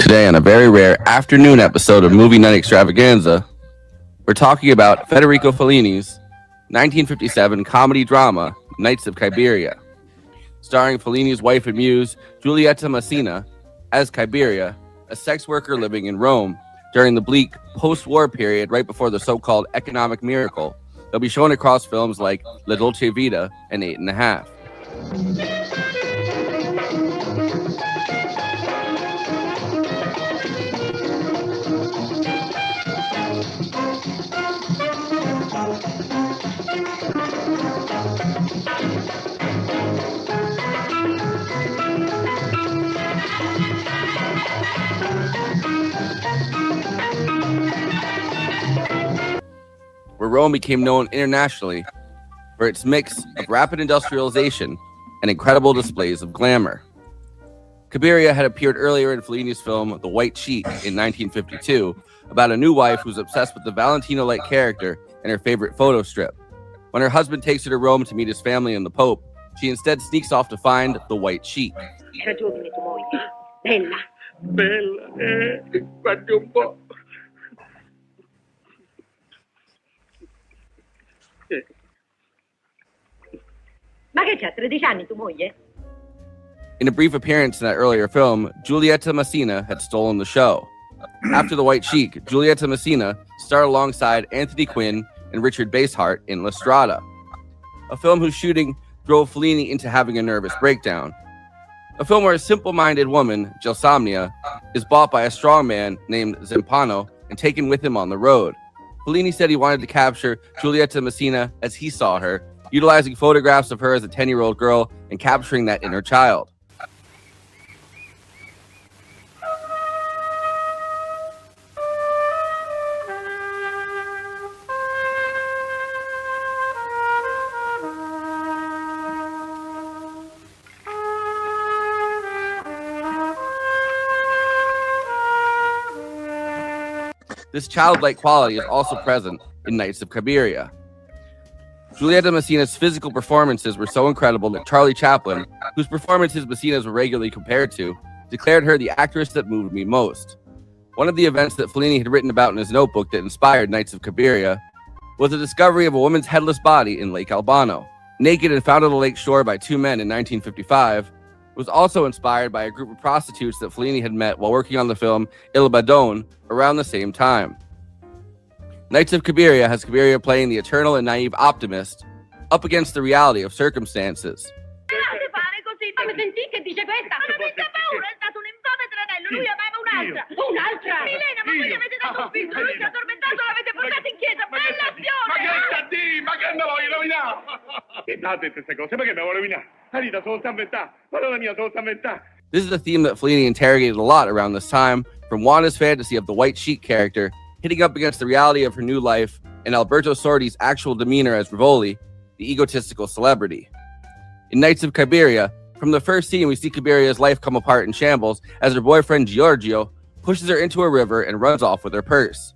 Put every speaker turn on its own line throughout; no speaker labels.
Today, on a very rare afternoon episode of Movie Night Extravaganza, we're talking about Federico Fellini's 1957 comedy drama, Nights of Cabiria, starring Fellini's wife and muse, Giulietta Masina, as Cabiria, a sex worker living in Rome during the bleak post-war period right before the so-called economic miracle. They'll be shown across films like La Dolce Vita and 8½. Where Rome became known internationally for its mix of rapid industrialization and incredible displays of glamour. Cabiria had appeared earlier in Fellini's film The White Sheik in 1952 about a new wife who's obsessed with the Valentino-like character in her favorite photo strip. When her husband takes her to Rome to meet his family and the Pope, she instead sneaks off to find the White Sheik.
Ragione tua moglie. Bella.
Bella, guardi un po'.
Ma che c'ha, 13 anni tua moglie?
In a brief appearance in that earlier film, Giulietta Masina had stolen the show. After The White Sheik, Giulietta Masina starred alongside Anthony Quinn and Richard Basehart in La Strada, a film whose shooting drove Fellini into having a nervous breakdown. A film where a simple-minded woman, Gelsomnia, is bought by a strong man named Zampano and taken with him on the road. Fellini said he wanted to capture Giulietta Masina as he saw her, utilizing photographs of her as a 10-year-old girl and capturing that inner child. This childlike quality is also present in Nights of Cabiria. Giulietta Masina's physical performances were so incredible that Charlie Chaplin, whose performances Masina's were regularly compared to, declared her the actress that moved me most. One of the events that Fellini had written about in his notebook that inspired Nights of Cabiria was the discovery of a woman's headless body in Lake Albano. Naked and found on the lake shore by two men in 1955, was also inspired by a group of prostitutes that Fellini had met while working on the film Il Badone around the same time. Nights of Cabiria has Cabiria playing the eternal and naive optimist up against the reality of circumstances.
Ma sentì che dice questa? Ma non mi fa paura, è stato un infame tranello, lui amava un'altra. Un'altra? Milena, ma voi gli avete dato un figlio, lui si è addormentato, l'avete portato in chiesa, bella azione!
Ma che sta di? Ma che me voglio rovinare? Che date queste cose? Perché me voglio rovinare? La vita solo sta a metà, madonna mia, solo sta a metà.
This is a theme that Fellini interrogated a lot around this time, from Wanda's fantasy of the White Sheik character hitting up against the reality of her new life and Alberto Sordi's actual demeanor as Rivoli, the egotistical celebrity. In Nights of Cabiria, from the first scene, we see Cabiria's life come apart in shambles as her boyfriend Giorgio pushes her into a river and runs off with her purse.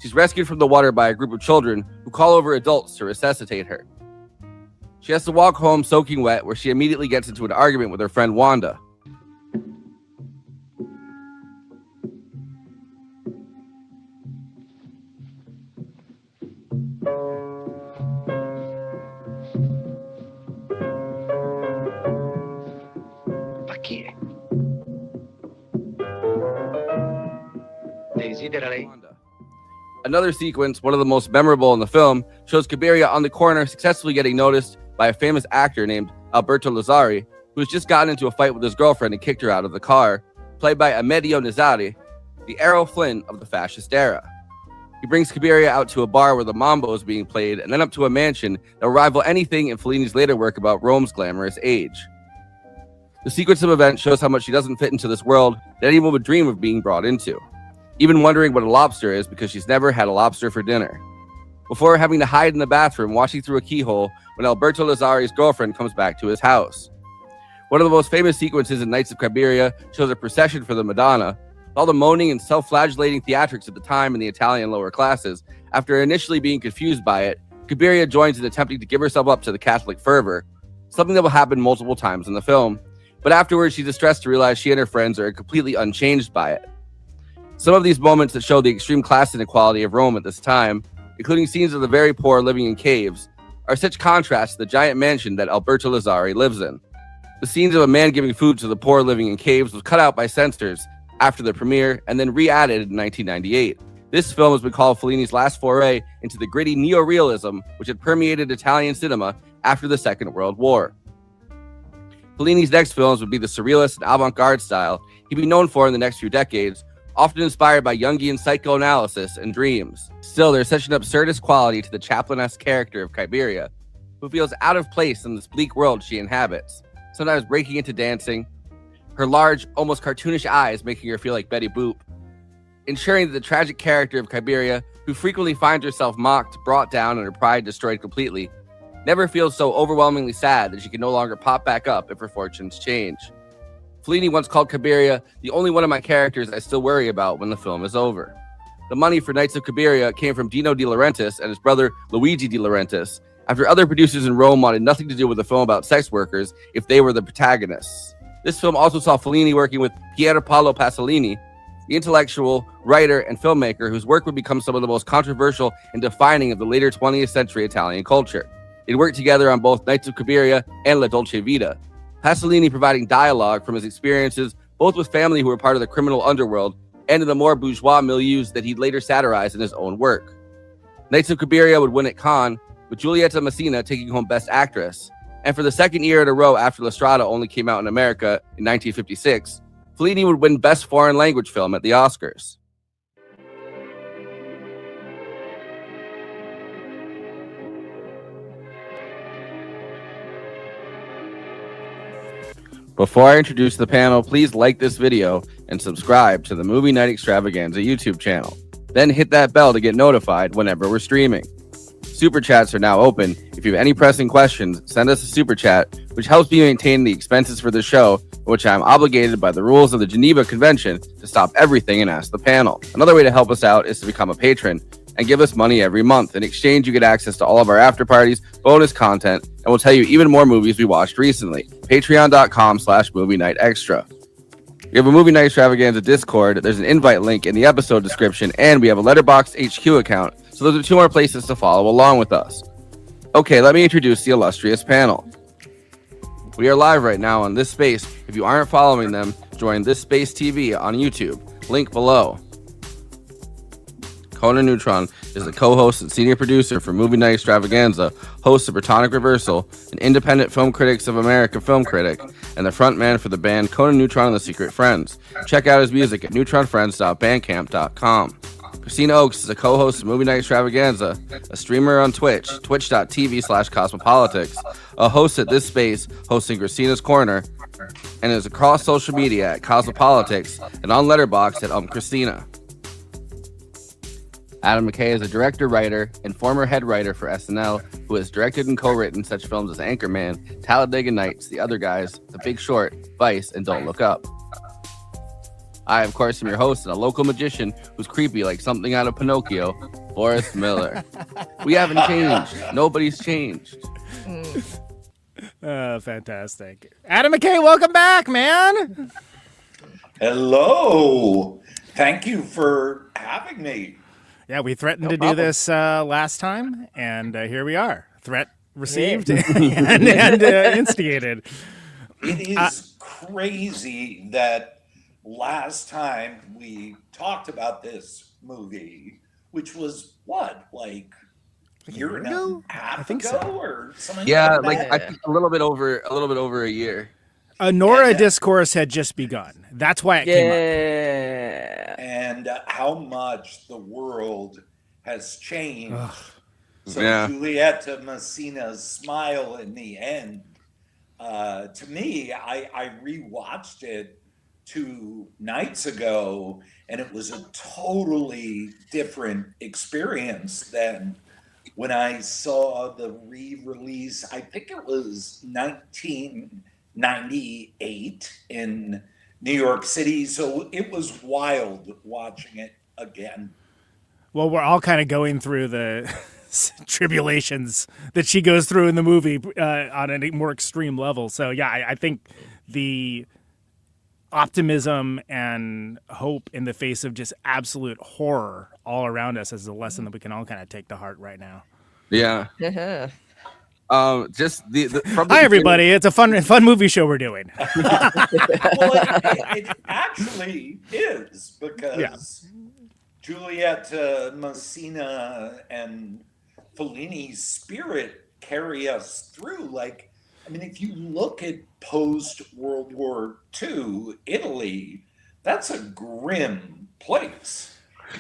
She's rescued from the water by a group of children who call over adults to resuscitate her. She has to walk home soaking wet, where she immediately gets into an argument with her friend Wanda. Another sequence, one of the most memorable in the film, shows Cabiria on the corner successfully getting noticed by a famous actor named Alberto Lazzari, who's just gotten into a fight with his girlfriend and kicked her out of the car, played by Amedeo Nizzari, the Errol Flynn of the fascist era. He brings Cabiria out to a bar where the mambo is being played, and then up to a mansion that will rival anything in Fellini's later work about Rome's glamorous age. The sequence of events shows how much she doesn't fit into this world that anyone would dream of being brought into, even wondering what a lobster is because she's never had a lobster for dinner. Before having to hide in the bathroom watching through a keyhole when Alberto Lazzari's girlfriend comes back to his house. One of the most famous sequences in Nights of Cabiria shows a procession for the Madonna. All the moaning and self-flagellating theatrics at the time in the Italian lower classes, after initially being confused by it, Cabiria joins in attempting to give herself up to the Catholic fervor, something that will happen multiple times in the film. But afterwards, she's distressed to realize she and her friends are completely unchanged by it. Some of these moments that show the extreme class inequality of Rome at this time, including scenes of the very poor living in caves, are such contrast to the giant mansion that Alberto Lazzari lives in. The scenes of a man giving food to the poor living in caves was cut out by censors after the premiere and then re-added in 1998. This film has been called Fellini's last foray into the gritty neorealism which had permeated Italian cinema after the Second World War. Fellini's next films would be the surrealist and avant-garde style he'd be known for in the next few decades, often inspired by Jungian psychoanalysis and dreams. Still, there's such an absurdist quality to the Chaplin-esque character of Cabiria, who feels out of place in this bleak world she inhabits, sometimes breaking into dancing, her large, almost cartoonish eyes making her feel like Betty Boop, ensuring that the tragic character of Cabiria, who frequently finds herself mocked, brought down, and her pride destroyed completely, never feels so overwhelmingly sad that she can no longer pop back up if her fortunes change. Fellini once called Cabiria the only one of my characters I still worry about when the film is over. The money for Nights of Cabiria came from Dino De Laurentiis and his brother Luigi De Laurentiis, after other producers in Rome wanted nothing to do with a film about sex workers if they were the protagonists. This film also saw Fellini working with Pier Paolo Pasolini, the intellectual, writer, and filmmaker whose work would become some of the most controversial and defining of the later 20th century Italian culture. They'd worked together on both Nights of Cabiria and La Dolce Vita, Pasolini providing dialogue from his experiences both with family who were part of the criminal underworld and in the more bourgeois milieus that he'd later satirized in his own work. Nights of Cabiria would win at Cannes, with Giulietta Masina taking home Best Actress, and for the second year in a row after La Strada only came out in America in 1956, Fellini would win Best Foreign Language Film at the Oscars. Before I introduce the panel, please like this video and subscribe to the Movie Night Extravaganza YouTube channel. Then hit that bell to get notified whenever we're streaming. Super chats are now open. If you have any pressing questions, send us a super chat, which helps me maintain the expenses for the show, which I am obligated by the rules of the Geneva Convention to stop everything and ask the panel. Another way to help us out is to become a patron and give us money every month. In exchange, you get access to all of our after parties, bonus content, and we'll tell you even more movies we watched recently. Patreon.com/Movie Night Extra. We have a Movie Night Extravaganza Discord. There's an invite link in the episode description, and we have a Letterboxd HQ account. So those are two more places to follow along with us. Okay, let me introduce the illustrious panel. We are live right now on This Space. If you aren't following them, join This Space TV on YouTube. Link below. Conan Neutron is the co-host and senior producer for Movie Night Extravaganza, host of Protonic Reversal, an independent Film Critics of America film critic, and the frontman for the band Conan Neutron and the Secret Friends. Check out his music at neutronfriends.bandcamp.com. Kristina Oakes is a co-host of Movie Night Extravaganza, a streamer on Twitch, twitch.tv/cosmopolitics, a host at This Space, hosting Kristina's Corner, and is across social media at Cosmopolitics and on Letterboxd at Kristina. Adam McKay is a director, writer, and former head writer for SNL, who has directed and co-written such films as Anchorman, Talladega Nights, The Other Guys, The Big Short, Vice, and Don't Look Up. I, of course, am your host and a local magician who's creepy like something out of Pinocchio, Forrest Miller. We haven't changed. Nobody's changed.
Fantastic. Adam McKay, welcome back, man.
Hello. Thank you for having me.
Yeah, we threatened to do this last time, and here we are. Threat received and instigated.
It is crazy that last time we talked about this movie, which was what, like a year and a half ago or something?
Yeah,
like
I think a little bit over a year.
A Nora discourse had just begun. That's why it came up.
And how much the world has changed. So Giulietta Masina's smile in the end, to me, I rewatched it 2 nights ago, and it was a totally different experience than when I saw the re-release. I think it was 1998 in New York City, so it was wild watching it again.
Well, we're all kind of going through the tribulations that she goes through in the movie on a more extreme level. So yeah, I think optimism and hope in the face of just absolute horror all around us is a lesson that we can all kind of take to heart right now.
Yeah. Just
Hi everybody, it's a fun movie show we're doing.
Well, it actually is, because Giulietta Masina and Fellini's spirit carry us through. Like, I mean, if you look at post-World War II Italy, that's a grim place.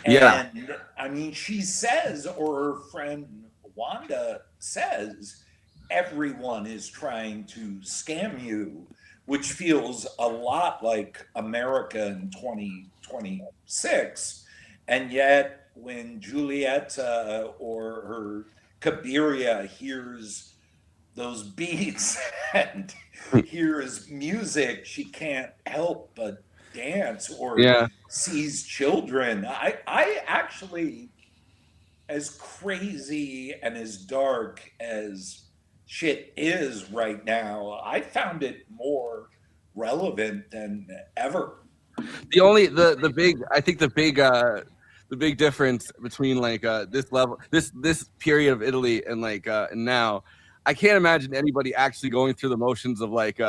Yeah.
And I mean, she says, or her friend Wanda says, everyone is trying to scam you, which feels a lot like America in 2026. And yet, when Giulietta or her Cabiria hears those beats and hears music, she can't help but dance, or sees children. I actually, as crazy and as dark as shit is right now, I found it more relevant than ever.
The big difference between like this period of Italy and like and now, I can't imagine anybody actually going through the motions of like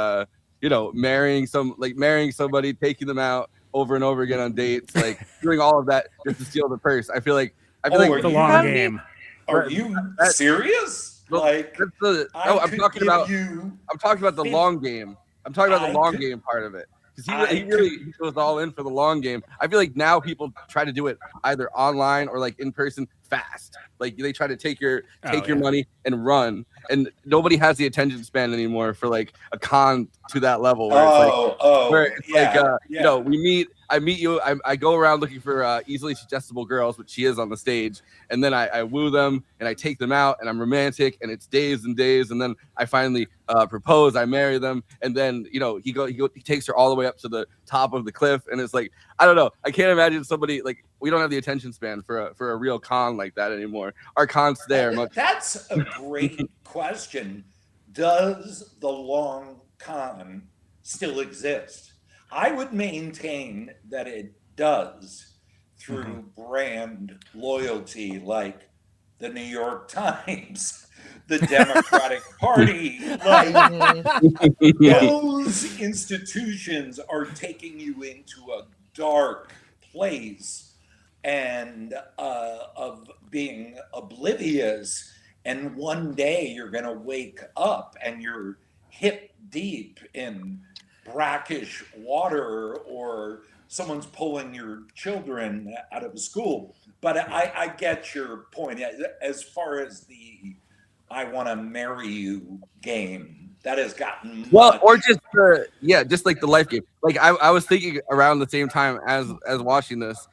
marrying somebody, taking them out over and over again on dates, like doing all of that just to steal the purse. I feel like
the long game.
Are you serious? Like,
I'm talking about the long game. I'm talking about the long game part of it. Because he goes all in for the long game. I feel like now people try to do it either online or like in person fast. Like they try to take your money and run, and nobody has the attention span anymore for like a con to that level. Where I meet you. I go around looking for easily suggestible girls, which she is on the stage, and then I woo them and I take them out, and I'm romantic, and it's days and days, and then I finally propose. I marry them, and then he takes her all the way up to the top of the cliff, and it's like, I don't know. I can't imagine somebody like, we don't have the attention span for a real con like that anymore. Our cons today are much.
That's a great question. Does the long con still exist? I would maintain that it does, through brand loyalty, like the New York Times, the Democratic Party. Like, those institutions are taking you into a dark place and of being oblivious. And one day you're going to wake up and you're hip deep in brackish water, or someone's pulling your children out of school. But I get your point. As far as the I want to marry you game, that has gotten
or just just like the life game. Like I was thinking around the same time as watching this,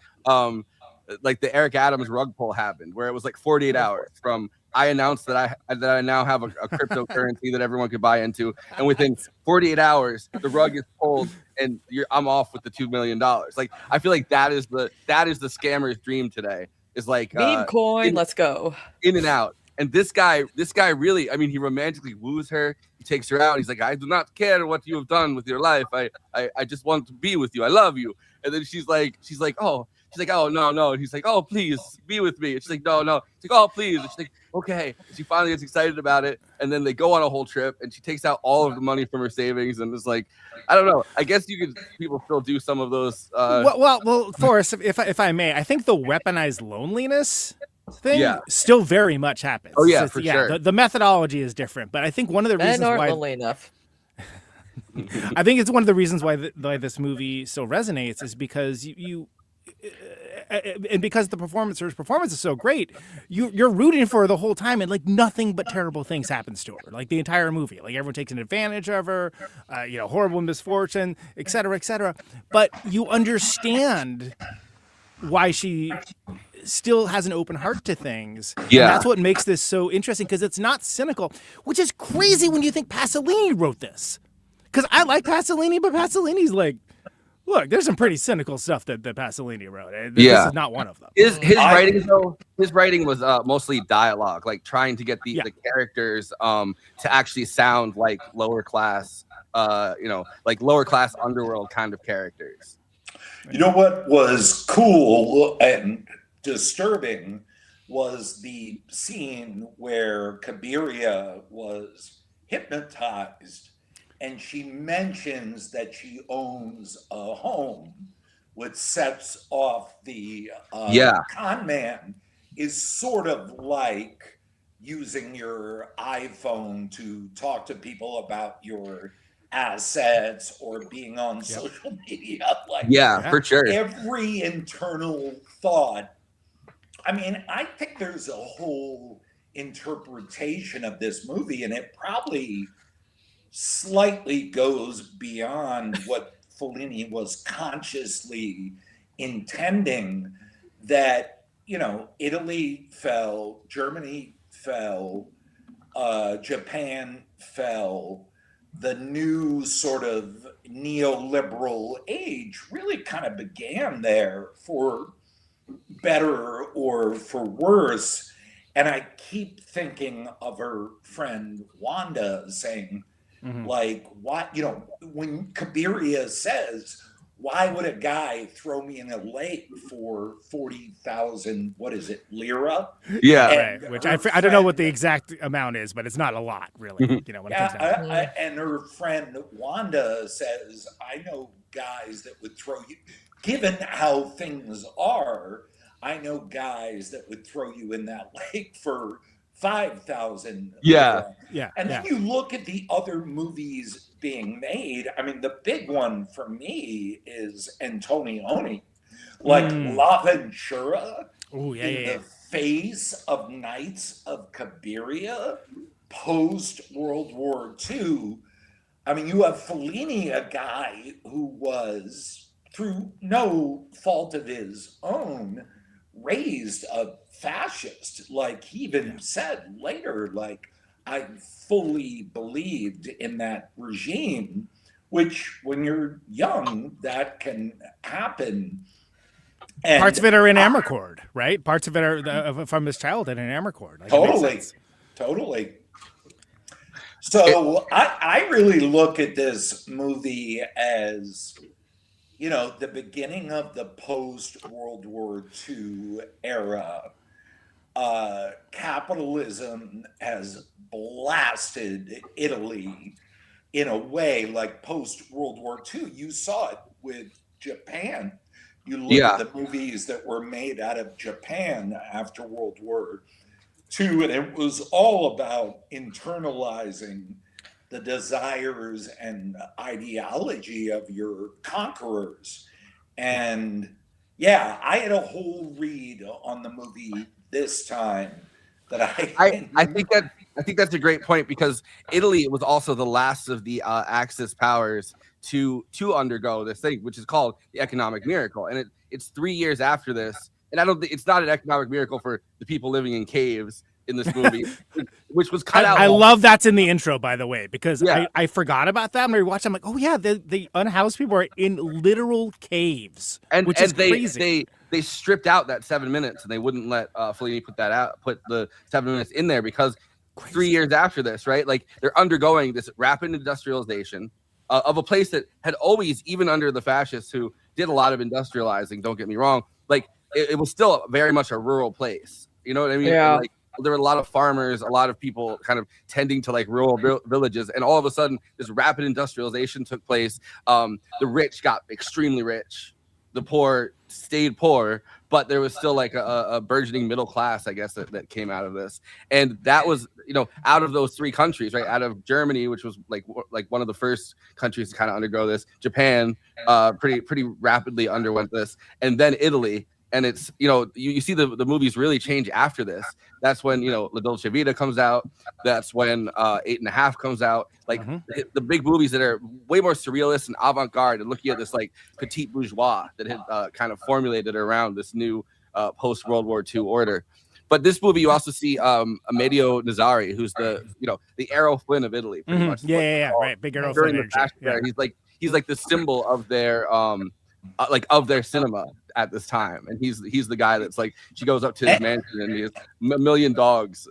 like the Eric Adams rug pull happened, where it was like 48 hours from I announced that I now have a cryptocurrency that everyone could buy into, and within 48 hours the rug is pulled and I'm off with the $2 million. Like I feel like that is the scammer's dream today. Is like
meme coin, let's go
in and out. And this guy really, I mean, he romantically woos her. He takes her out. He's like, I do not care what you have done with your life. I just want to be with you. I love you. And then she's like, oh no. And he's like, oh please be with me. And she's like, no. She's like, oh please. And she's like, okay. And she finally gets excited about it. And then they go on a whole trip, and she takes out all of the money from her savings. And it's like, I don't know. I guess people still do some of those.
Well, Forrest, if I may, I think the weaponized loneliness thing still very much happens.
Oh yeah, for sure.
The methodology is different, but I think one of the reasons why
lonely enough.
I think it's one of the reasons why this movie so resonates is because and because the performance is so great, you're rooting for her the whole time, and like nothing but terrible things happens to her, like the entire movie. Like everyone takes an advantage of her, horrible misfortune, et cetera, but you understand why she still has an open heart to things.
Yeah.
And that's what makes this so interesting, because it's not cynical, which is crazy when you think Pasolini wrote this. Because I like Pasolini, but Pasolini's like, look, there's some pretty cynical stuff that Pasolini wrote. This is not one of them.
His writing was mostly dialogue, like trying to get the characters to actually sound like lower class like lower class underworld kind of characters.
You know what was cool and disturbing was the scene where Cabiria was hypnotized, and she mentions that she owns a home, which sets off the con man is sort of like using your iPhone to talk to people about your assets or being on social media. Like,
for sure.
Every internal thought. I mean, I think there's a whole interpretation of this movie, and it probably slightly goes beyond what Fellini was consciously intending, that, Italy fell, Germany fell, Japan fell. The new sort of neoliberal age really kind of began there, for better or for worse. And I keep thinking of her friend Wanda saying, like, what, when Cabiria says, why would a guy throw me in a lake for 40,000, what is it, lira?
Yeah.
Right. Which I don't know what the exact amount is, but it's not a lot, really. When it comes down to it.
And her friend Wanda says, I know guys that would throw you, given how things are, I know guys that would throw you in that lake for 5,000.
Yeah.
And then you look at the other movies being made. I mean, the big one for me is Antonioni, like La Ventura, the face of Nights of Cabiria, post World War II. I mean, you have Fellini, a guy who was, through no fault of his own, raised a fascist. Like, he even said later, like, I fully believed in that regime, which when you're young, that can happen. And
parts of it are in Amarcord, right? Parts of it are from his childhood in Amarcord. Like,
totally. So I really look at this movie as, the beginning of the post-World War II era. Capitalism has blasted Italy in a way, like post-World War II. You saw it with Japan. You look at the movies that were made out of Japan after World War II, and it was all about internalizing the desires and ideology of your conquerors. And I had a whole read on the movie this time that I
think that's a great point, because Italy was also the last of the Axis powers to undergo this thing, which is called the economic miracle, and it's 3 years after this. And I don't think it's not an economic miracle for the people living in caves in this movie, which was cut out.
I love that's in the intro, by the way, because I forgot about that. When I rewatched, I'm like, oh yeah, the unhoused people are in literal caves, which is crazy.
They stripped out that 7 minutes, and they wouldn't let Fellini put the 7 minutes in there, because 3 years after this, right? Like, they're undergoing this rapid industrialization of a place that had always, even under the fascists who did a lot of industrializing, don't get me wrong, like it was still very much a rural place. You know what I mean?
Yeah.
Like, there were a lot of farmers, a lot of people kind of tending to like rural villages, and all of a sudden this rapid industrialization took place. The rich got extremely rich, the poor stayed poor, but there was still like a burgeoning middle class, I guess, that came out of this. And that was, out of those three countries, right? Out of Germany, which was like one of the first countries to kind of undergo this. Japan, pretty rapidly underwent this, and then Italy. And it's, you see the movies really change after this. That's when, La Dolce Vita comes out. That's when 8.5 comes out. Like the big movies that are way more surrealist and avant-garde, and looking at this like petite bourgeois that had kind of formulated around this new post-World War II order. But this movie, you also see Amedeo Nazari, who's the Errol Flynn of Italy, pretty much.
Right. Big Errol Flynn energy.
He's like the symbol of their of their cinema at this time, and he's the guy that's like, she goes up to his mansion and he has a million dogs.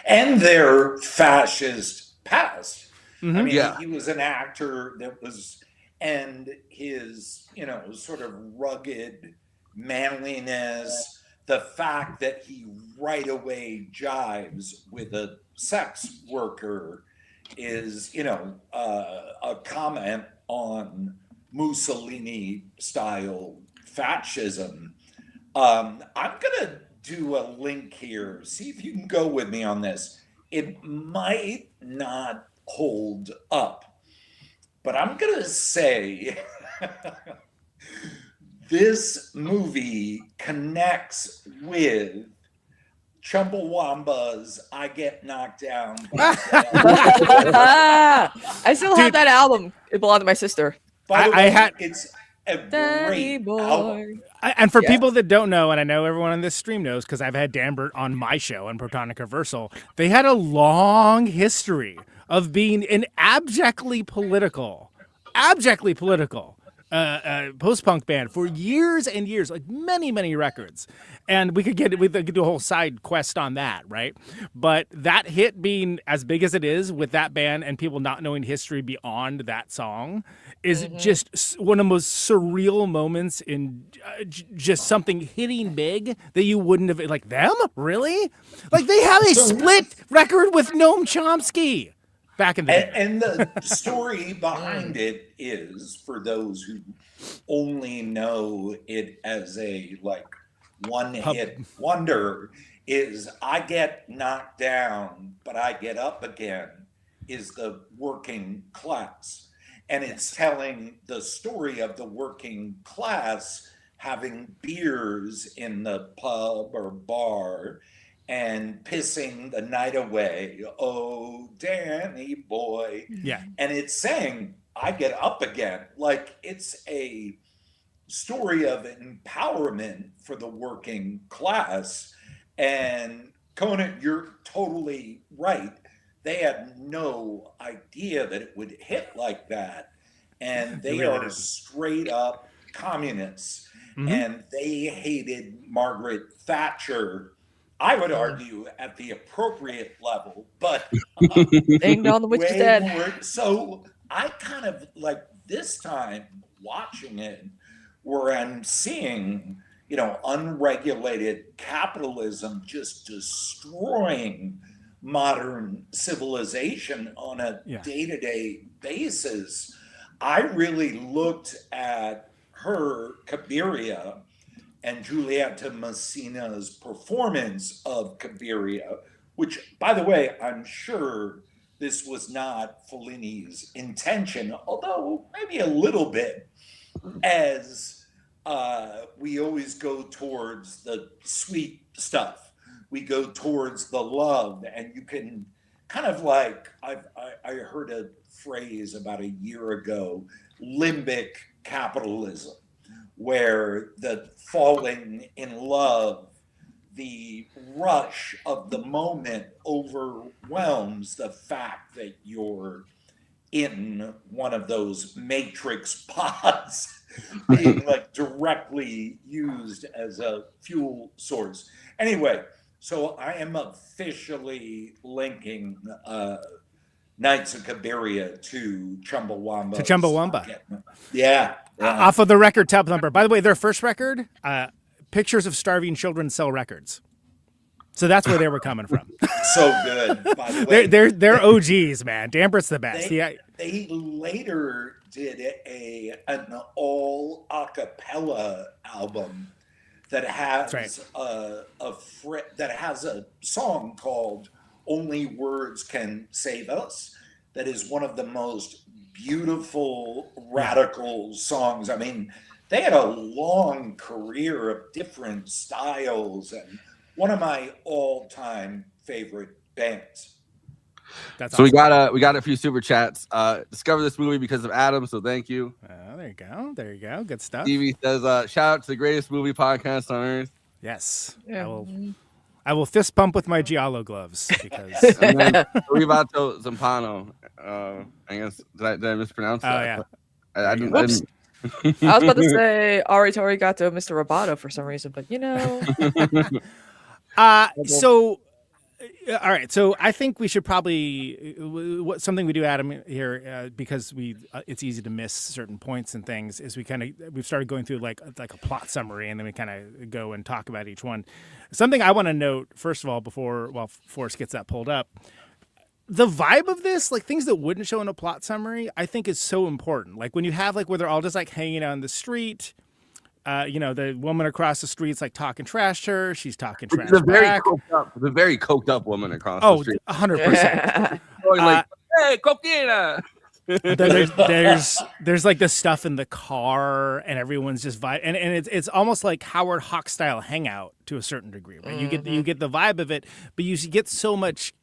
And their fascist past. I mean,
Yeah.
he was an actor that was, and his, sort of rugged manliness, the fact that he right away jives with a sex worker is, a comment on Mussolini style fascism. I'm gonna do a link here. See if you can go with me on this. It might not hold up, but I'm gonna say this movie connects with Chumbawamba's "I Get Knocked Down."
I still have that album. It belonged to my sister.
By the way,
I had-
it's a
Daddy
great
boy.
album.
And for
Yes.
people that don't know, and I know everyone on this stream knows because I've had Dan Burt on my show and Protonic Reversal, they had a long history of being an abjectly political post-punk band for years and years, like many records. And we could do a whole side quest on that, right? But that hit being as big as it is with that band and people not knowing history beyond that song is just one of the most surreal moments in just something hitting big that you wouldn't have, like, them? Really? Like, they have a split record with Noam Chomsky back in the day.
And the story behind it is, for those who only know it as a one-hit wonder, is "I Get Knocked Down, but I Get Up Again" is the working class. And it's telling the story of the working class having beers in the pub or bar and pissing the night away. Oh, Danny boy.
Yeah.
And it's saying, I get up again. Like, it's a story of empowerment for the working class. And Conan, you're totally right. They had no idea that it would hit like that. And they are straight up communists. And they hated Margaret Thatcher, I would argue, at the appropriate level, but
Ding dong, the witch is dead.
more. So I kind of like this time watching it where I'm seeing, unregulated capitalism just destroying modern civilization on a day-to-day basis. I really looked at her, Cabiria, and Giulietta Masina's performance of Cabiria, which, by the way, I'm sure this was not Fellini's intention, although maybe a little bit, as we always go towards the sweet stuff. We go towards the love, and you can kind of like, I heard a phrase about a year ago, limbic capitalism, where the falling in love, the rush of the moment overwhelms the fact that you're in one of those matrix pods being like directly used as a fuel source. Anyway, so I am officially linking Nights of Cabiria to Chumbawamba.
To Chumbawamba.
Yeah.
Off of the record tab number. By the way, their first record, Pictures of Starving Children Sell Records. So that's where they were coming from.
So good, by the way.
They're OGs, man. Dampert's the best.
They later did an all a cappella album that has that has a song called "Only Words Can Save Us." That is one of the most beautiful radical songs. I mean, they had a long career of different styles, and one of my all-time favorite bands.
That's
so
awesome.
we got a few super chats. Discovered this movie because of Adam, so thank you.
There you go. Good stuff.
Stevie says, shout out to the greatest movie podcast on earth.
Yes.
Yeah.
I will fist pump with my Giallo gloves because
And then Rivato Zampano. I guess did I mispronounce that?
yeah.
I didn't.
I was about to say Arigato Mr. Roboto for some reason, but
so All right, so I think we should probably something we do, Adam, here because it's easy to miss certain points and things. Is we've started going through like a plot summary, and then we kind of go and talk about each one. Something I want to note first of all while Forrest gets that pulled up. The vibe of this, like things that wouldn't show in a plot summary, I think is so important. Like when you have like where they're all just like hanging out on the street. The woman across the street's like talking trash to her. She's talking trash back.
The very coked up woman across the street.
100%.
Like, hey, coquina.
There's like the stuff in the car, and everyone's just vibe, and it's almost like Howard Hawks style hangout to a certain degree, right? You get the vibe of it, but you get so much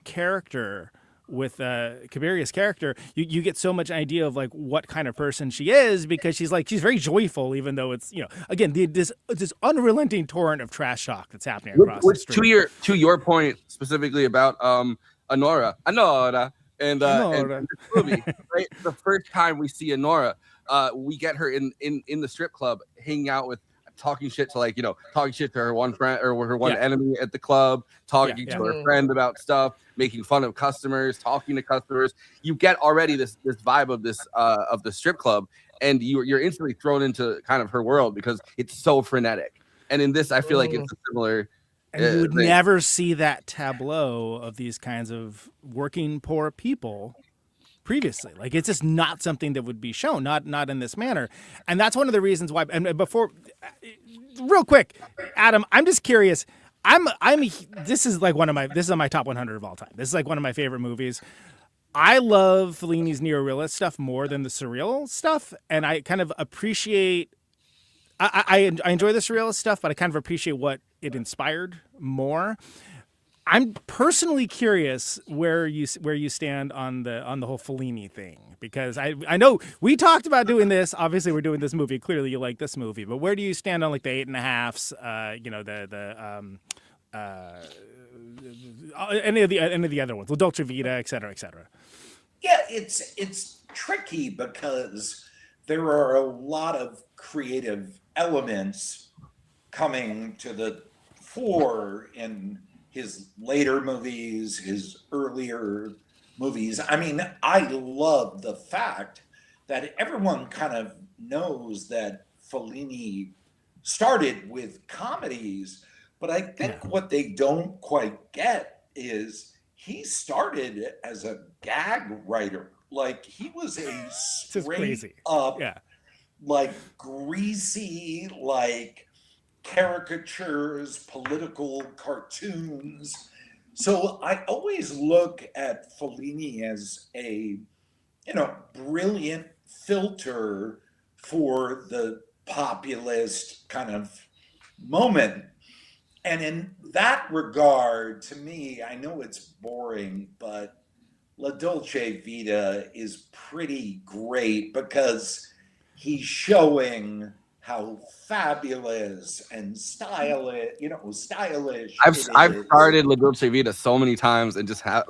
character with Cabiria's character, you get so much idea of like what kind of person she is, because she's very joyful, even though it's again this unrelenting torrent of trash talk that's happening across the street.
To your point specifically about Anora, and this movie, right? The first time we see Anora, we get her in the strip club hanging out with. Talking shit to her one friend or her one enemy at the club, talking to her friend about stuff, making fun of customers, talking to customers. You get already this vibe of this of the strip club, and you're instantly thrown into kind of her world because it's so frenetic. And in this, I feel like it's a similar.
And you would never see that tableau of these kinds of working poor people previously. Like it's just not something that would be shown, not in this manner. And that's one of the reasons why. And before, real quick, Adam, I'm just curious. This is on my top 100 of all time. This is like one of my favorite movies. I love Fellini's neorealist stuff more than the surreal stuff, and I kind of appreciate. I enjoy the surrealist stuff, but I kind of appreciate what it inspired more. I'm personally curious where you stand on the whole Fellini thing, because I know we talked about doing this. Obviously, we're doing this movie. Clearly, you like this movie, but where do you stand on like the 8.5s? Any of the other ones, Dolce Vita, et cetera, et cetera.
Yeah, it's tricky because there are a lot of creative elements coming to the fore in his later movies, his earlier movies. I mean, I love the fact that everyone kind of knows that Fellini started with comedies, but I think what they don't quite get is he started as a gag writer. Like he was a straight up, like greasy, like caricatures, political cartoons. So I always look at Fellini as a, brilliant filter for the populist kind of moment. And in that regard, to me, I know it's boring, but La Dolce Vita is pretty great because he's showing how fabulous and stylish.
I've started La Dolce Vita so many times and just have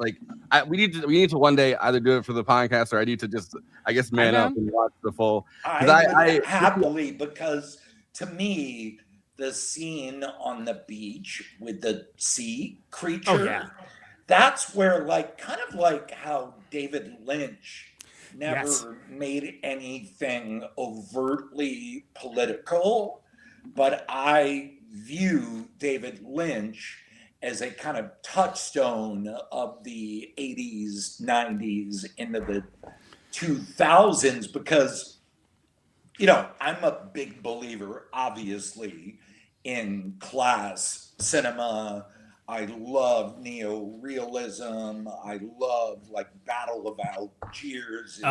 we need to one day either do it for the podcast or I need to just man up and watch the full.
I happily, because to me the scene on the beach with the sea creature, that's where kind of like how David Lynch never made anything overtly political, but I view David Lynch as a kind of touchstone of the 80s, 90s, into the 2000s, because, I'm a big believer, obviously, in class cinema. I love neorealism. I love Battle of Algiers.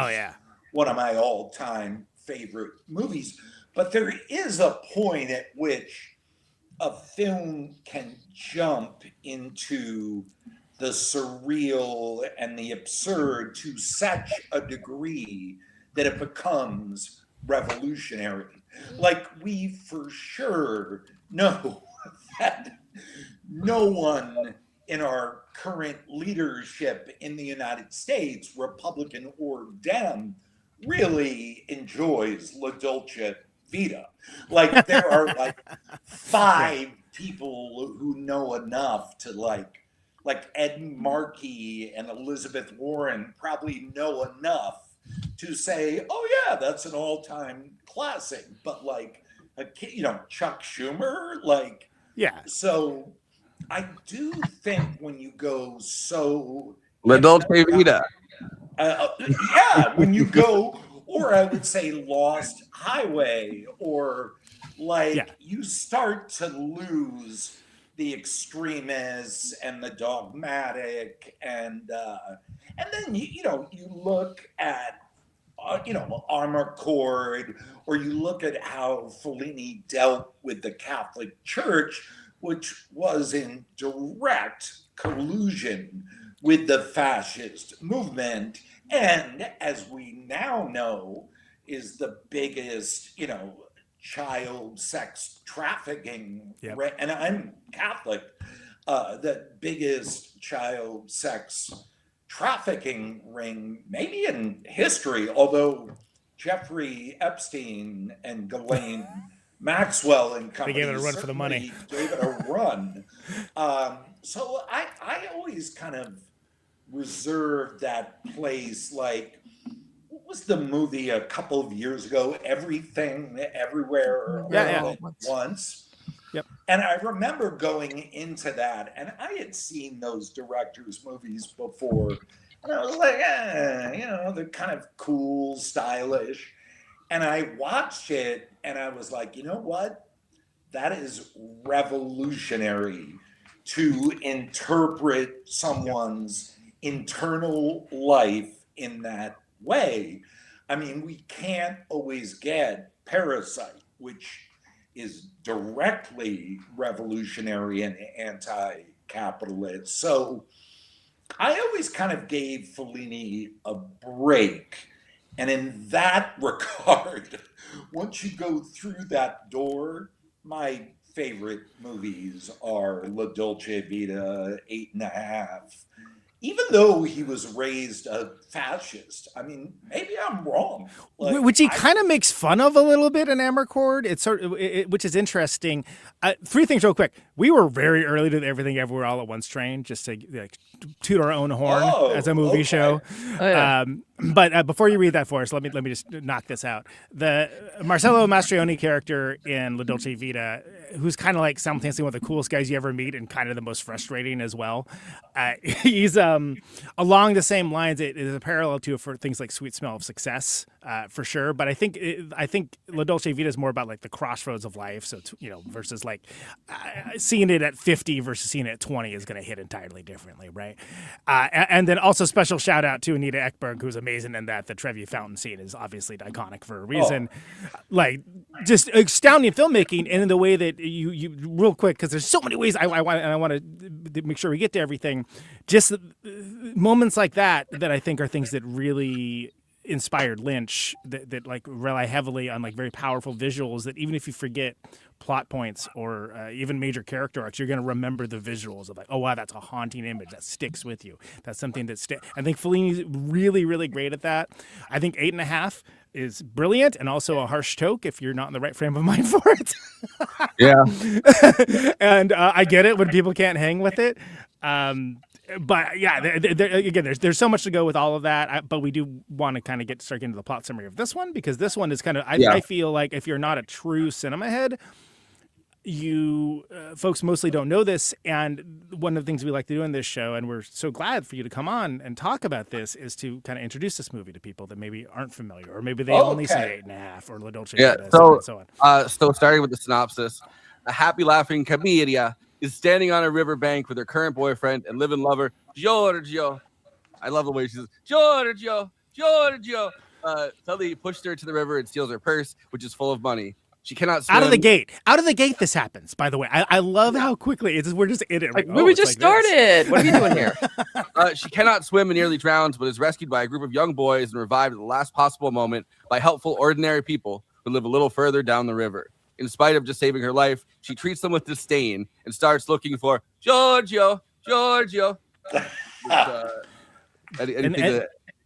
One of my all-time favorite movies. But there is a point at which a film can jump into the surreal and the absurd to such a degree that it becomes revolutionary. We for sure know that no one in our current leadership in the United States, Republican or Dem, really enjoys La Dolce Vita. There are 5 people who know enough to like Ed Markey and Elizabeth Warren probably know enough to say, oh yeah, that's an all-time classic. But like, Chuck Schumer, like,
Yeah.
So I do think when you go so
La Dolce Vita.
when you go, or I would say Lost Highway, or like you start to lose the extremists and the dogmatic, and then you look at Armor Chord, or you look at how Fellini dealt with the Catholic Church, which was in direct collusion with the fascist movement, and as we now know, is the biggest, child sex trafficking, and I'm Catholic, the biggest child sex trafficking ring maybe in history, although Jeffrey Epstein and Ghislaine Maxwell and company
gave it a run for the money.
Gave it a run. So I always kind of reserved that place. Like, what was the movie a couple of years ago? Everything, Everywhere, All at Once.
Yep.
And I remember going into that, and I had seen those directors' movies before, and I was like, they're kind of cool, stylish. And I watched it, and I was like, you know what? That is revolutionary to interpret someone's internal life in that way. I mean, we can't always get Parasite, which is directly revolutionary and anti-capitalist. So I always kind of gave Fellini a break. And in that regard, once you go through that door, my favorite movies are La Dolce Vita, 8.5. Even though he was raised a fascist, I mean, maybe I'm wrong. Like,
which he kind of makes fun of a little bit in Armor Chord. It's which is interesting. Three things real quick. We were very early to the Everything Everywhere All at Once train, just to toot our own horn as a movie show.
Oh, yeah.
But before you read that for us, let me just knock this out. The Marcello Mastroianni character in La Dolce Vita, who's kind of like simultaneously one of the coolest guys you ever meet and kind of the most frustrating as well. He's along the same lines. It is a parallel to for things like Sweet Smell of Success, for sure. But I think La Dolce Vita is more about like the crossroads of life. So versus like seeing it at 50 versus seeing it at 20 is going to hit entirely differently, right? And then also special shout out to Anita Ekberg, who's amazing in that. The Trevi Fountain scene is obviously iconic for a reason. Like just astounding filmmaking, and in the way that you real quick, because there's so many ways I want to make sure we get to everything. Just moments like that I think are things that really inspired Lynch, that like rely heavily on like very powerful visuals, that even if you forget plot points or even major character arcs, you're going to remember the visuals of like, oh wow, that's a haunting image that sticks with you. That's something that I think Fellini's really, really great at that. I think 8.5 is brilliant, and also a harsh toke if you're not in the right frame of mind for it.
Yeah.
And I get it when people can't hang with it. But yeah, again, there's so much to go with all of that. But we do want to kind of start getting to the plot summary of this one, because this one is kind of, I feel like if you're not a true cinema head, you folks mostly don't know this. And one of the things we like to do in this show, and we're so glad for you to come on and talk about this, is to kind of introduce this movie to people that maybe aren't familiar, or maybe they only see 8.5 or La Dolce Vita, and so on.
So starting with the synopsis, a happy laughing Cabiria is standing on a riverbank with her current boyfriend and live-in lover, Giorgio. I love the way she says, Giorgio. Suddenly he pushed her to the river and steals her purse, which is full of money. She cannot swim. Out of the
gate, this happens, by the way. I love how quickly we're just in it.
Like, we just started. What are you doing here?
She cannot swim and nearly drowns, but is rescued by a group of young boys and revived at the last possible moment by helpful, ordinary people who live a little further down the river. In spite of just saving her life, she treats them with disdain and starts looking for Giorgio.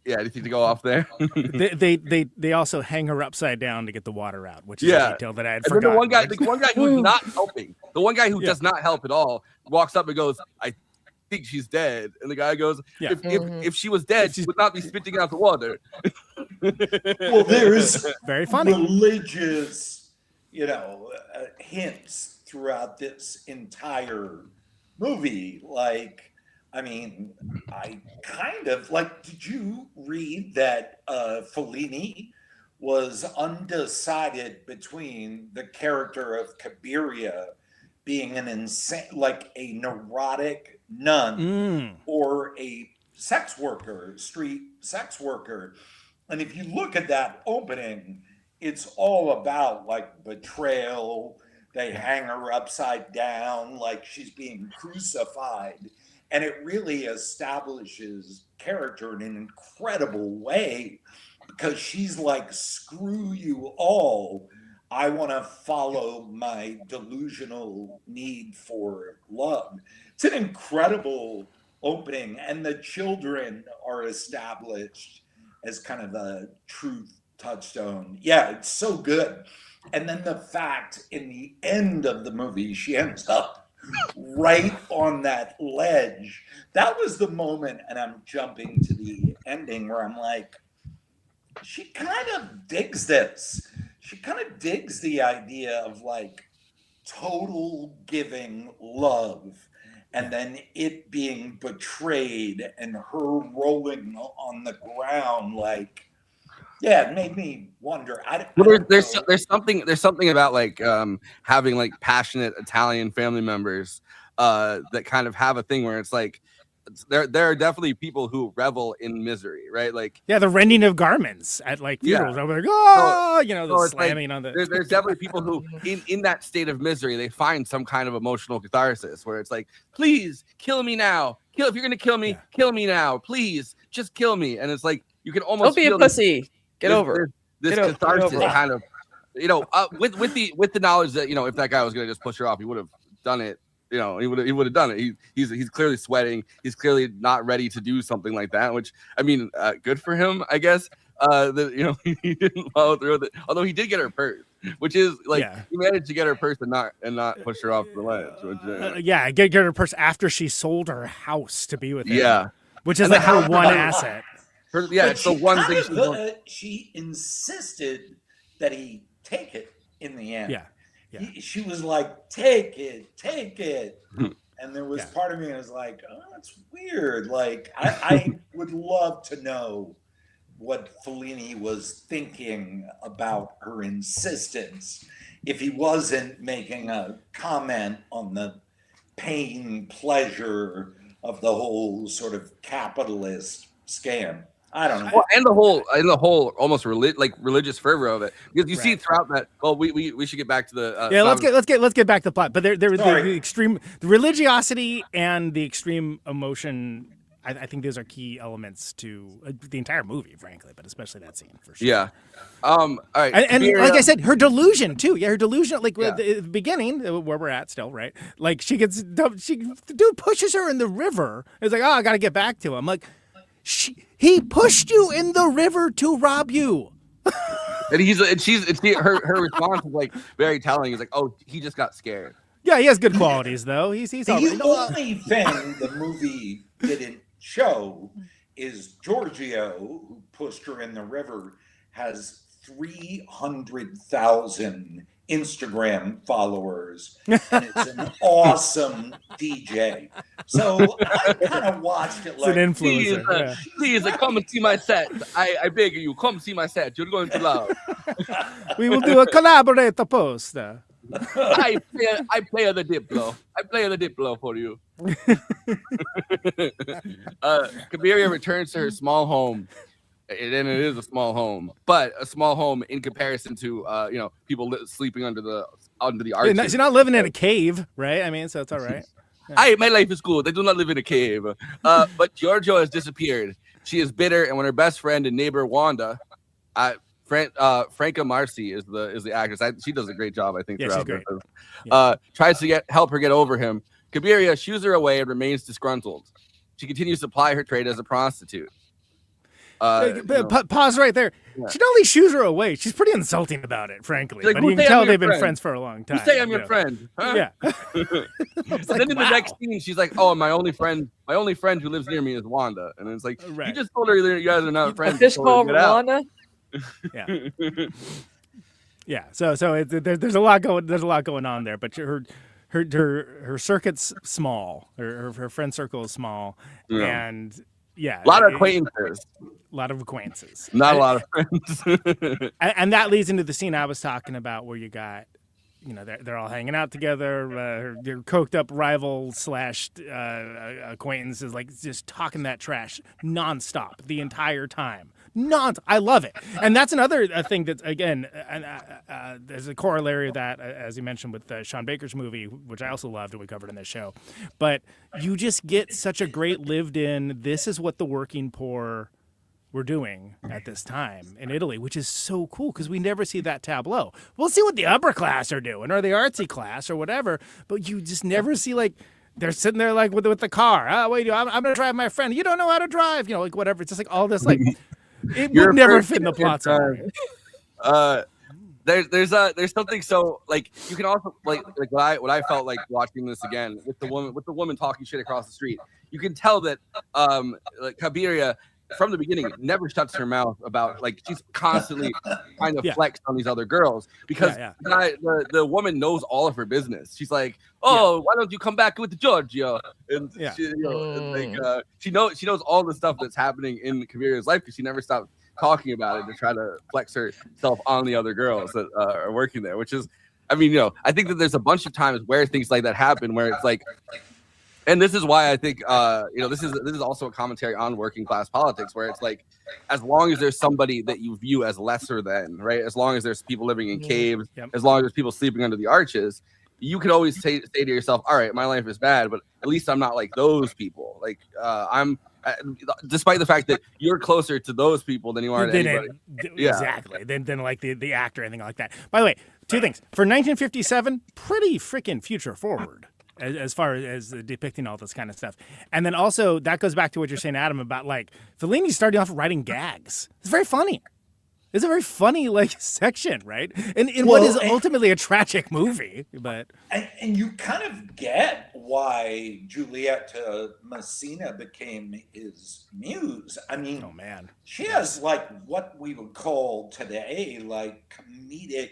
Anything to go off there?
they also hang her upside down to get the water out, which is a detail that I had forgotten.
The one guy who's not helping, the one guy who does not help at all, walks up and goes, think she's dead. And the guy goes,
Yeah.
if she was dead, she would not be spitting out the water.
Well, there's
Very funny.
religious, hints throughout this entire movie. Like, I mean, I kind of like, did you read that Fellini was undecided between the character of Cabiria being an insane, like a neurotic nun or a sex worker, street sex worker. And if you look at that opening, it's all about like betrayal. They hang her upside down like she's being crucified. And it really establishes character in an incredible way, because she's like, screw you all. I want to follow my delusional need for love. It's an incredible opening. And the children are established as kind of a truth touchstone. Yeah, it's so good. And then the fact in the end of the movie, she ends up right on that ledge. That was the moment, and I'm jumping to the ending, where I'm like, she kind of digs this. She kind of digs the idea of like total giving love, and then it being betrayed and her rolling on the ground. Like, yeah, it made me wonder.
There's something about like having like passionate Italian family members that kind of have a thing where it's like, there are definitely people who revel in misery, right? Like,
yeah, the rending of garments at like funerals.
Yeah.
Over like, oh, the slamming
like,
on the.
There's definitely people who, in that state of misery, they find some kind of emotional catharsis where it's like, please kill me now. If you're gonna kill me, kill me now. Please, just kill me. And it's like you can almost
don't be a pussy. Get over
this catharsis, kind of, with the knowledge that if that guy was gonna just push her off, he would have done it. He would have done it. He's clearly sweating. He's clearly not ready to do something like that. Which, I mean, good for him, I guess. He didn't follow through with it. Although he did get her purse, which is like he managed to get her purse and not push her off the ledge.
Get her purse after she sold her house to be with him.
Yeah,
which is like her one asset.
It's the one thing
she insisted that he take it in the end.
Yeah.
She was like, take it. And there was part of me that was like, oh, that's weird. Like, I would love to know what Fellini was thinking about her insistence, if he wasn't making a comment on the pain, pleasure of the whole sort of capitalist scam. I don't know.
Well, and the whole almost religious fervor of it, because you see throughout that. Well, we should get back to the.
Let's get back to the plot. But the extreme, the religiosity and the extreme emotion. I think those are key elements to the entire movie, frankly, but especially that scene for sure.
Yeah. All right.
And like I said, her delusion too. Yeah, her delusion. Like at the beginning, where we're at still, right? Like the dude pushes her in the river. It's like, oh, I got to get back to him. Like. He pushed you in the river to rob you.
And her response is like very telling. He's like, oh, he just got scared.
Yeah, he has good qualities though. He's
the only thing the movie didn't show is Giorgio, who pushed her in the river, has 300,000 Instagram followers, and it's an awesome DJ. So I kind of watched it like,
it's an influencer.
Please come and see my set. I beg you, come see my set. You're going to love.
We will do a collaborator post.
I play the Diplo. I play the Diplo for you. Cabiria returns to her small home. And it is a small home, but a small home in comparison to people sleeping under the arches.
She's not living in a cave, right? I mean, so it's all right.
My life is good. I do not live in a cave. But Giorgio has disappeared. She is bitter, and when her best friend and neighbor Wanda, Franca Marcy is the actress. She does a great job, I think.
Yeah, she's great.
Tries to help her get over him. Cabiria shoos her away and remains disgruntled. She continues to ply her trade as a prostitute.
Pause right there.
Yeah.
She not only shoos her away, she's pretty insulting about it, frankly.
Like,
but
"Who
you can
say
tell
I'm your
they've been
friend?
friends for a long time.
You say I'm your friend, huh?
Yeah.
And then in the next scene, she's like, "Oh, my only friend who lives near me is Wanda," and it's like, you just told her that you guys are not friends.
A fish called Wanda.
Yeah. Yeah. So there's a lot going on there, but her circuit's small. Her friend circle is small, and
a lot of acquaintances.
Not
a lot of friends.
and that leads into the scene I was talking about, where you got, they're all hanging out together. Your coked up rival / acquaintances, like, just talking that trash nonstop the entire time. I love it. And that's another thing that, again, there's a corollary of that, as you mentioned, with Sean Baker's movie, which I also loved and we covered in this show. But you just get such a great lived-in, this is what the working poor were doing at this time in Italy, which is so cool because we never see that tableau. We'll see what the upper class are doing, or the artsy class, or whatever, but you just never see, like, they're sitting there, like, with the car. I'm going to drive my friend. You don't know how to drive, like, whatever. It's just like all this, like, it would never fit in the plot.
There's something so, like, you can also, like what I felt like watching this again with the woman talking shit across the street. You can tell that like Cabiria, from the beginning, never shuts her mouth about, like, she's constantly trying to flex on these other girls because the woman knows all of her business. She's like, "Oh, why don't you come back with Giorgio?" And she knows all the stuff that's happening in Cabiria's life because she never stopped talking about it to try to flex herself on the other girls that are working there. Which is, I think that there's a bunch of times where things like that happen, where it's like. And this is why I think, this is also a commentary on working class politics, where it's like, as long as there's somebody that you view as lesser than, right? As long as there's people living in caves, as long as there's people sleeping under the arches, you can always say to yourself, all right, my life is bad, but at least I'm not like those people. Like, despite the fact that you're closer to those people than you are to anybody.
Exactly. Than like the actor or anything like that. By the way, two things. For 1957, pretty freaking future forward. As far as depicting all this kind of stuff. And then also, that goes back to what you're saying, Adam, about, like, Fellini starting off writing gags. It's very funny. It's a very funny, like, section, right? And in what is ultimately a tragic movie. But
and you kind of get why Giulietta Masina became his muse. I mean, she has, like, what we would call today, like, comedic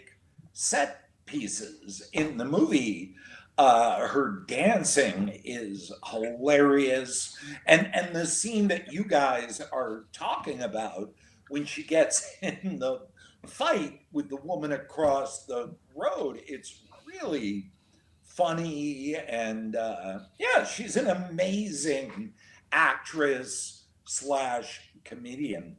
set pieces in the movie. Her dancing is hilarious. And the scene that you guys are talking about, when she gets in the fight with the woman across the road, it's really funny. And she's an amazing actress / comedian.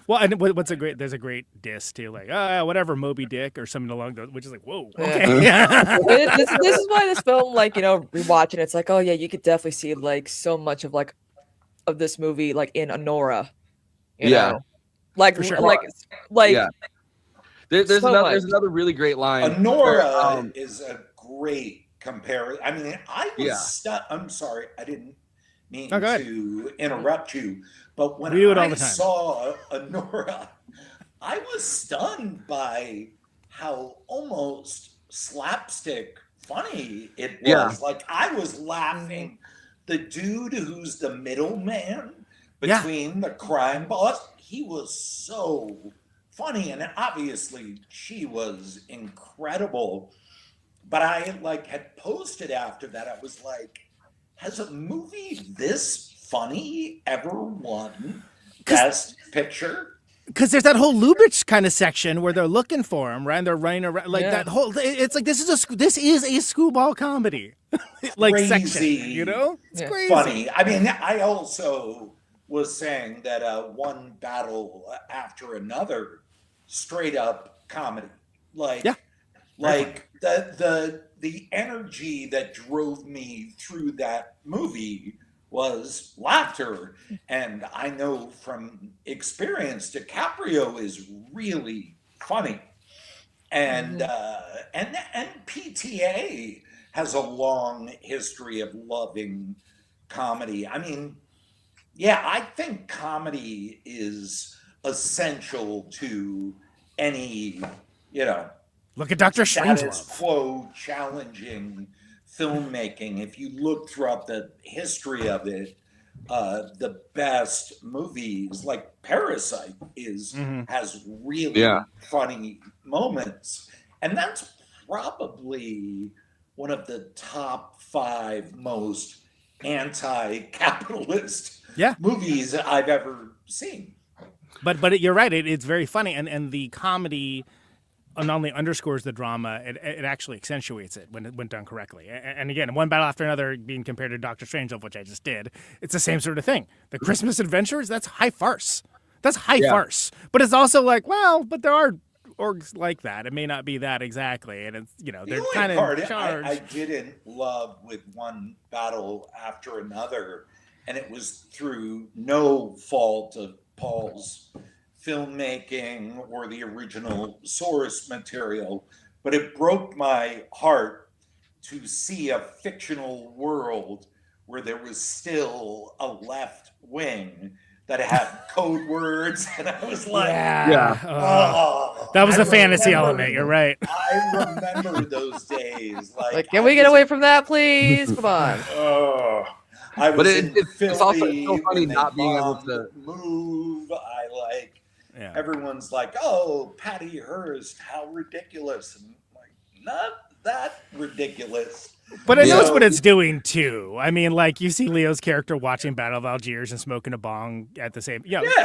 Well, and there's a great diss too, like, whatever, Moby Dick or something along those, which is like, whoa, okay.
This is why this film, like, rewatching it's like, oh yeah, you could definitely see, like, so much of this movie, like, in Honora, you know? Like, for sure.
There's another really great line.
Honora is a great comparison. I mean, I was stunned. I'm sorry, I didn't mean to interrupt you. But when I saw Honora, I was stunned by how almost slapstick funny it was. Yeah. Like, I was laughing. The dude who's the middleman between the crime boss, he was so funny. And obviously, she was incredible. But I, had posted after that. I was like, has a movie this funny ever won Best Picture?
Because there's that whole Lubitsch kind of section where they're looking for him, right? And they're running around that whole. It's like this is a screwball comedy, like
crazy,
section. It's crazy.
Funny. I mean, I also was saying that one battle after another, straight up comedy, the energy that drove me through that movie was laughter. And I know from experience, DiCaprio is really funny. And and PTA has a long history of loving comedy. I mean, Yeah, I think comedy is essential to any,
Look at Dr.
status
Strangelove.
quo challenging filmmaking. If you look throughout the history of it, the best movies like Parasite has really funny moments, and that's probably one of the top 5 most anti-capitalist movies I've ever seen.
But you're right. It's very funny, and the comedy not only underscores the drama, it actually accentuates it when done correctly. And again, one battle after another being compared to Doctor Strangelove, which I just did, it's the same sort of thing. The Christmas Adventures, that's high farce. That's high farce. But it's also like, well, but there are orgs like that. It may not be that exactly, and it's they're kind of charged.
I didn't love with one battle after another, and it was through no fault of Paul's filmmaking or the original source material, but it broke my heart to see a fictional world where there was still a left wing that had code words, and I was like,
that was a fantasy element. You're right.
I remember those days. Like,
can we get away from that, please? Come on.
I was
it's also so funny not being able to
move. Everyone's like, "Oh, Patty Hearst, how ridiculous!" And I'm like, not that ridiculous.
But it knows what it's doing too. I mean, like you see Leo's character watching Battle of Algiers and smoking a bong at the same.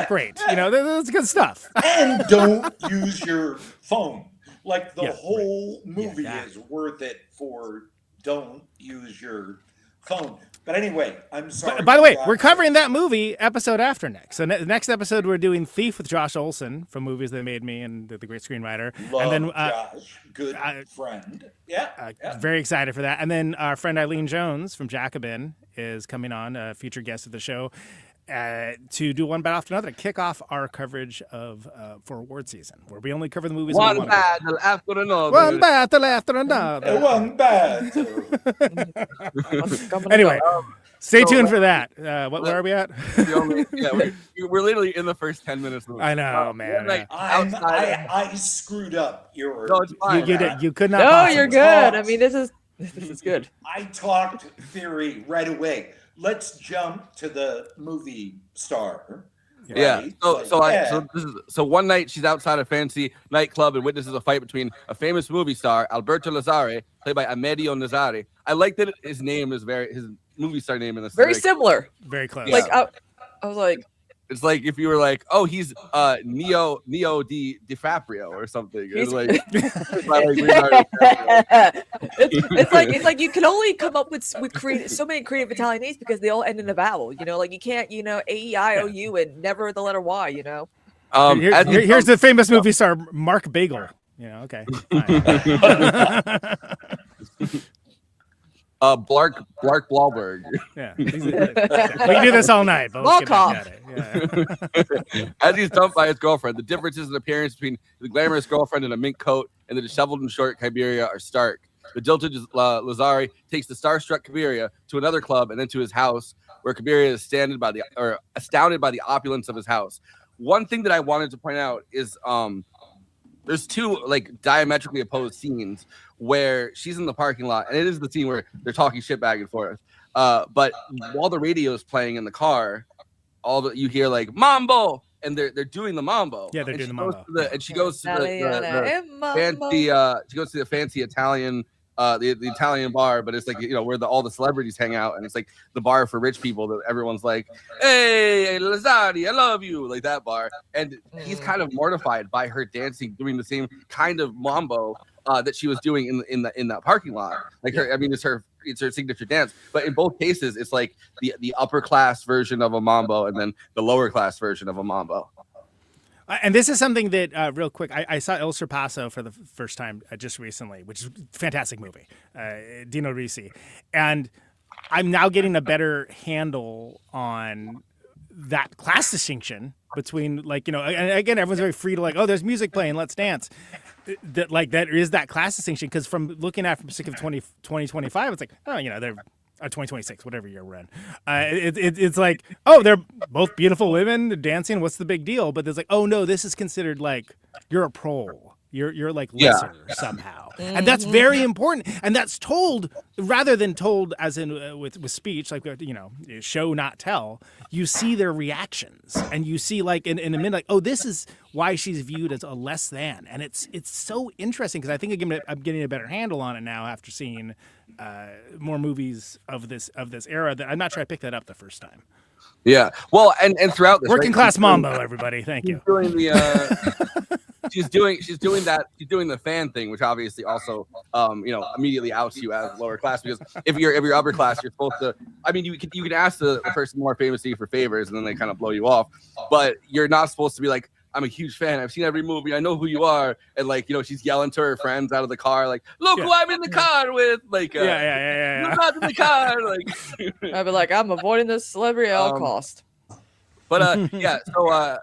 Great. That's good stuff.
And don't use your phone. Like the whole movie is worth it for don't use your phone. But anyway, I'm sorry.
By the way, we're covering that movie episode after next. So the next episode, we're doing Thief with Josh Olson from Movies That Made Me and the great screenwriter.
Love
and then
Josh, good friend.
Very excited for that. And then our friend Eileen Jones from Jacobin is coming on, a feature guest of the show, to do one battle after another to kick off our coverage of for award season, where we only cover the movies.
One battle after another.
One battle after another.
One battle.
Anyway, stay tuned for that. Where are we at?
We're literally in the first 10 minutes of the movie.
I know, man.
I screwed up your.
No, it's fine.
You could not.
No, you're good. I mean, this is good.
I talked theory right away. Let's jump to the movie star. Right?
So one night she's outside a fancy nightclub and witnesses a fight between a famous movie star, Alberto Lazzari, played by Amedeo Nazari. I like that his movie star name in this
very similar.
Very close.
Like I was like,
it's like if you were like, oh, he's Neo DiFaprio or something. It's like
it's like you can only come up with so many creative Italian names because they all end in a vowel. Like you can't AEIOU and never the letter Y.
Here's the famous movie star Mark Bagel. Okay.
Blark Wahlberg.
Yeah, we can do this all night. But let's get back at it. Yeah.
As he's dumped by his girlfriend, the differences in appearance between the glamorous girlfriend in a mink coat and the disheveled and short Cabiria are stark. The jilted Lazzari takes the starstruck Cabiria to another club and then to his house, where Cabiria is astounded by the opulence of his house. One thing that I wanted to point out is there's two diametrically opposed scenes where she's in the parking lot, and it is the scene where they're talking shit back and forth. But while the radio is playing in the car, you hear like mambo, and they're doing the mambo.
Yeah, they're doing the mambo.
She goes to the fancy Italian. The Italian bar, but it's like where all the celebrities hang out, and it's like the bar for rich people that everyone's like, "Hey, Lazzari, I love you," like that bar. And he's kind of mortified by her dancing, doing the same kind of mambo that she was doing in that parking lot. Like it's her signature dance. But in both cases, it's like the upper class version of a mambo and then the lower class version of a mambo.
And this is something that, real quick, I saw El Surpasso for the first time just recently, which is a fantastic movie, Dino Risi. And I'm now getting a better handle on that class distinction between, and again, everyone's very free to there's music playing, let's dance. That is that class distinction, because from looking at from perspective 2025, it's like, they're 2026, whatever year we're in. It's like, oh, they're both beautiful women dancing. What's the big deal? But there's like, oh no, this is considered like you're a prole. You're like lesser somehow, and that's very important. And that's told rather than told as in with speech, like show not tell. You see their reactions, and you see like in a minute, like, oh, this is why she's viewed as a less than, and it's so interesting because I think I'm getting a better handle on it now after seeing more movies of this era. That I'm not sure I picked that up the first time.
Yeah, well, and throughout this,
working class mambo, everybody, thank you.
Doing the she's doing the fan thing, which obviously also immediately outs you as lower class, because if you're upper class, you're supposed to. I mean, you can ask the person more famous to you for favors, and then they kind of blow you off, but you're not supposed to be like, I'm a huge fan. I've seen every movie. I know who you are. And like, she's yelling to her friends out of the car, like, look who I'm in the car with. Like, you're not in the car. Like,
I'd be like, I'm avoiding this celebrity at all cost.
But so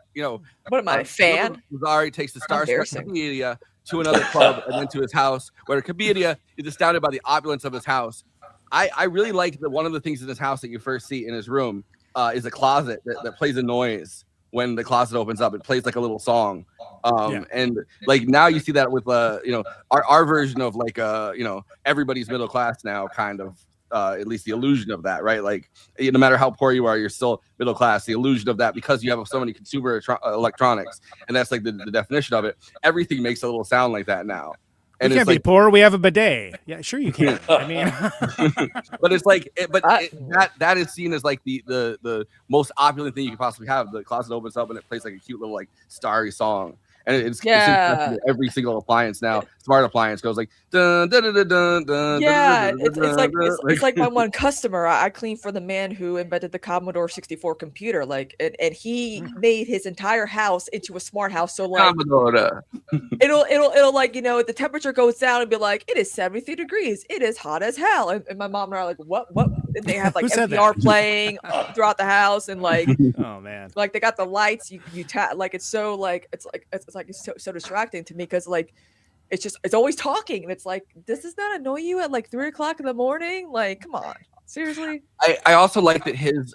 what am I, a fan?
Lazari takes the starstruck Cabiria to another club and then to his house, where Cabiria is astounded by the opulence of his house. I really like that one of the things in his house that you first see in his room is a closet that plays a noise. When the closet opens up, it plays like a little song. And like now you see that with our version of like everybody's middle class now, kind of at least the illusion of that, right? Like no matter how poor you are, you're still middle class. The illusion of that, because you have so many consumer electronics, and that's like the definition of it. Everything makes a little sound like that now. And
you can't be poor. We have a bidet. Yeah, sure you can. I mean,
but it's like, that is seen as like the most opulent thing you could possibly have. The closet opens up and it plays like a cute little like starry song, and it's every single appliance now. Smart appliance goes like dun dun dun dun dun.
Yeah, it's like my one customer. I cleaned for the man who invented the Commodore 64 computer. Like, and he made his entire house into a smart house. So like,
Commodore.
it'll like the temperature goes down and be like, it is 73 degrees. It is hot as hell. And my mom and I are like, what? And they have like NPR playing throughout the house, and like,
oh man,
like they got the lights. You tap, like it's so like it's so distracting to me, because like it's always talking, and it's like, does this not annoy you at like 3 o'clock in the morning? Like, come on, seriously.
I also like that his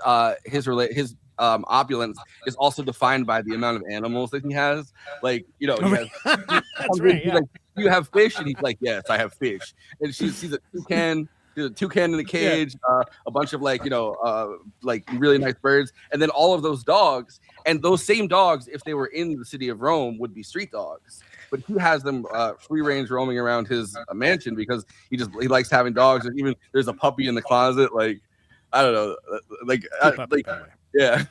opulence is also defined by the amount of animals that he has. Like, he has,
that's right. Yeah.
Like, you have fish, and he's like, yes, I have fish. And she's a toucan. There's a toucan in the cage, a bunch of like really nice birds, and then all of those dogs. And those same dogs, if they were in the city of Rome, would be street dogs. But he has them free range roaming around his mansion because he likes having dogs. And even there's a puppy in the closet. Like, I don't know, yeah.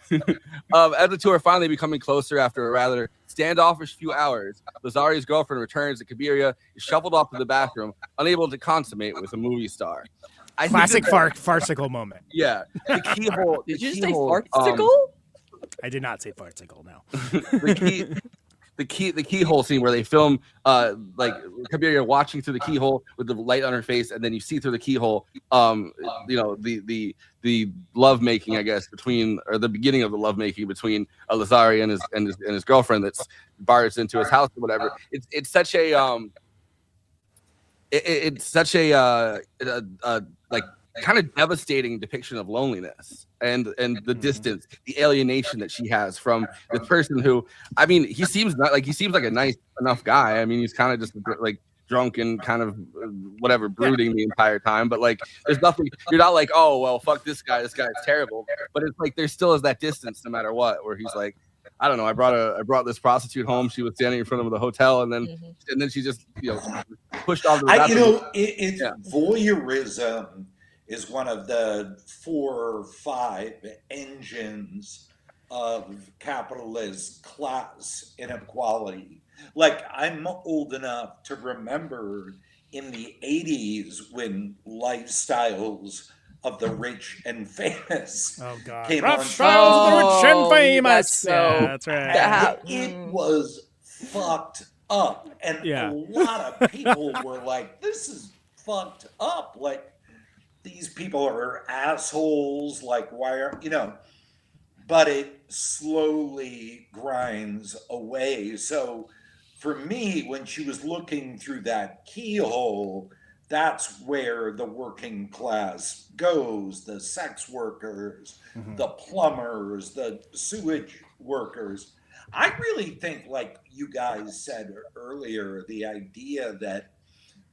As the two are finally becoming closer after a rather standoffish few hours, Lazari's girlfriend returns and Cabiria is shuffled off to the bathroom, unable to consummate with a movie star.
Classic farcical moment.
Yeah. The keyhole.
Did you say farcical?
I did not say farcical, no.
The keyhole scene where they film like Cabiria watching through the keyhole with the light on her face, and then you see through the keyhole the love making, I guess, or the beginning of the love making between Lazari and his girlfriend that's barged into his house or whatever. It's such a like kind of devastating depiction of loneliness and the distance, the alienation that she has from the person who, I mean, he seems like a nice enough guy. I mean, he's kind of just like drunk and kind of whatever, brooding the entire time. But like, there's nothing. You're not like, oh well, fuck this guy. This guy is terrible. But it's like there still is that distance, no matter what. Where he's like, I don't know. I brought this prostitute home. She was standing in front of the hotel, and then she just pushed off the.
Voyeurism is one of the 4 or 5 engines of capitalist class inequality. Like, I'm old enough to remember in the 80s when lifestyles of the rich and famous came on.
Lifestyles of the rich and famous. That's right.
It was fucked up. And a lot of people were like, this is fucked up. Like, these people are assholes. Like, why are, but it slowly grinds away. So for me, when she was looking through that keyhole, that's where the working class goes, the sex workers, the plumbers, the sewage workers. I really think, like you guys said earlier, the idea that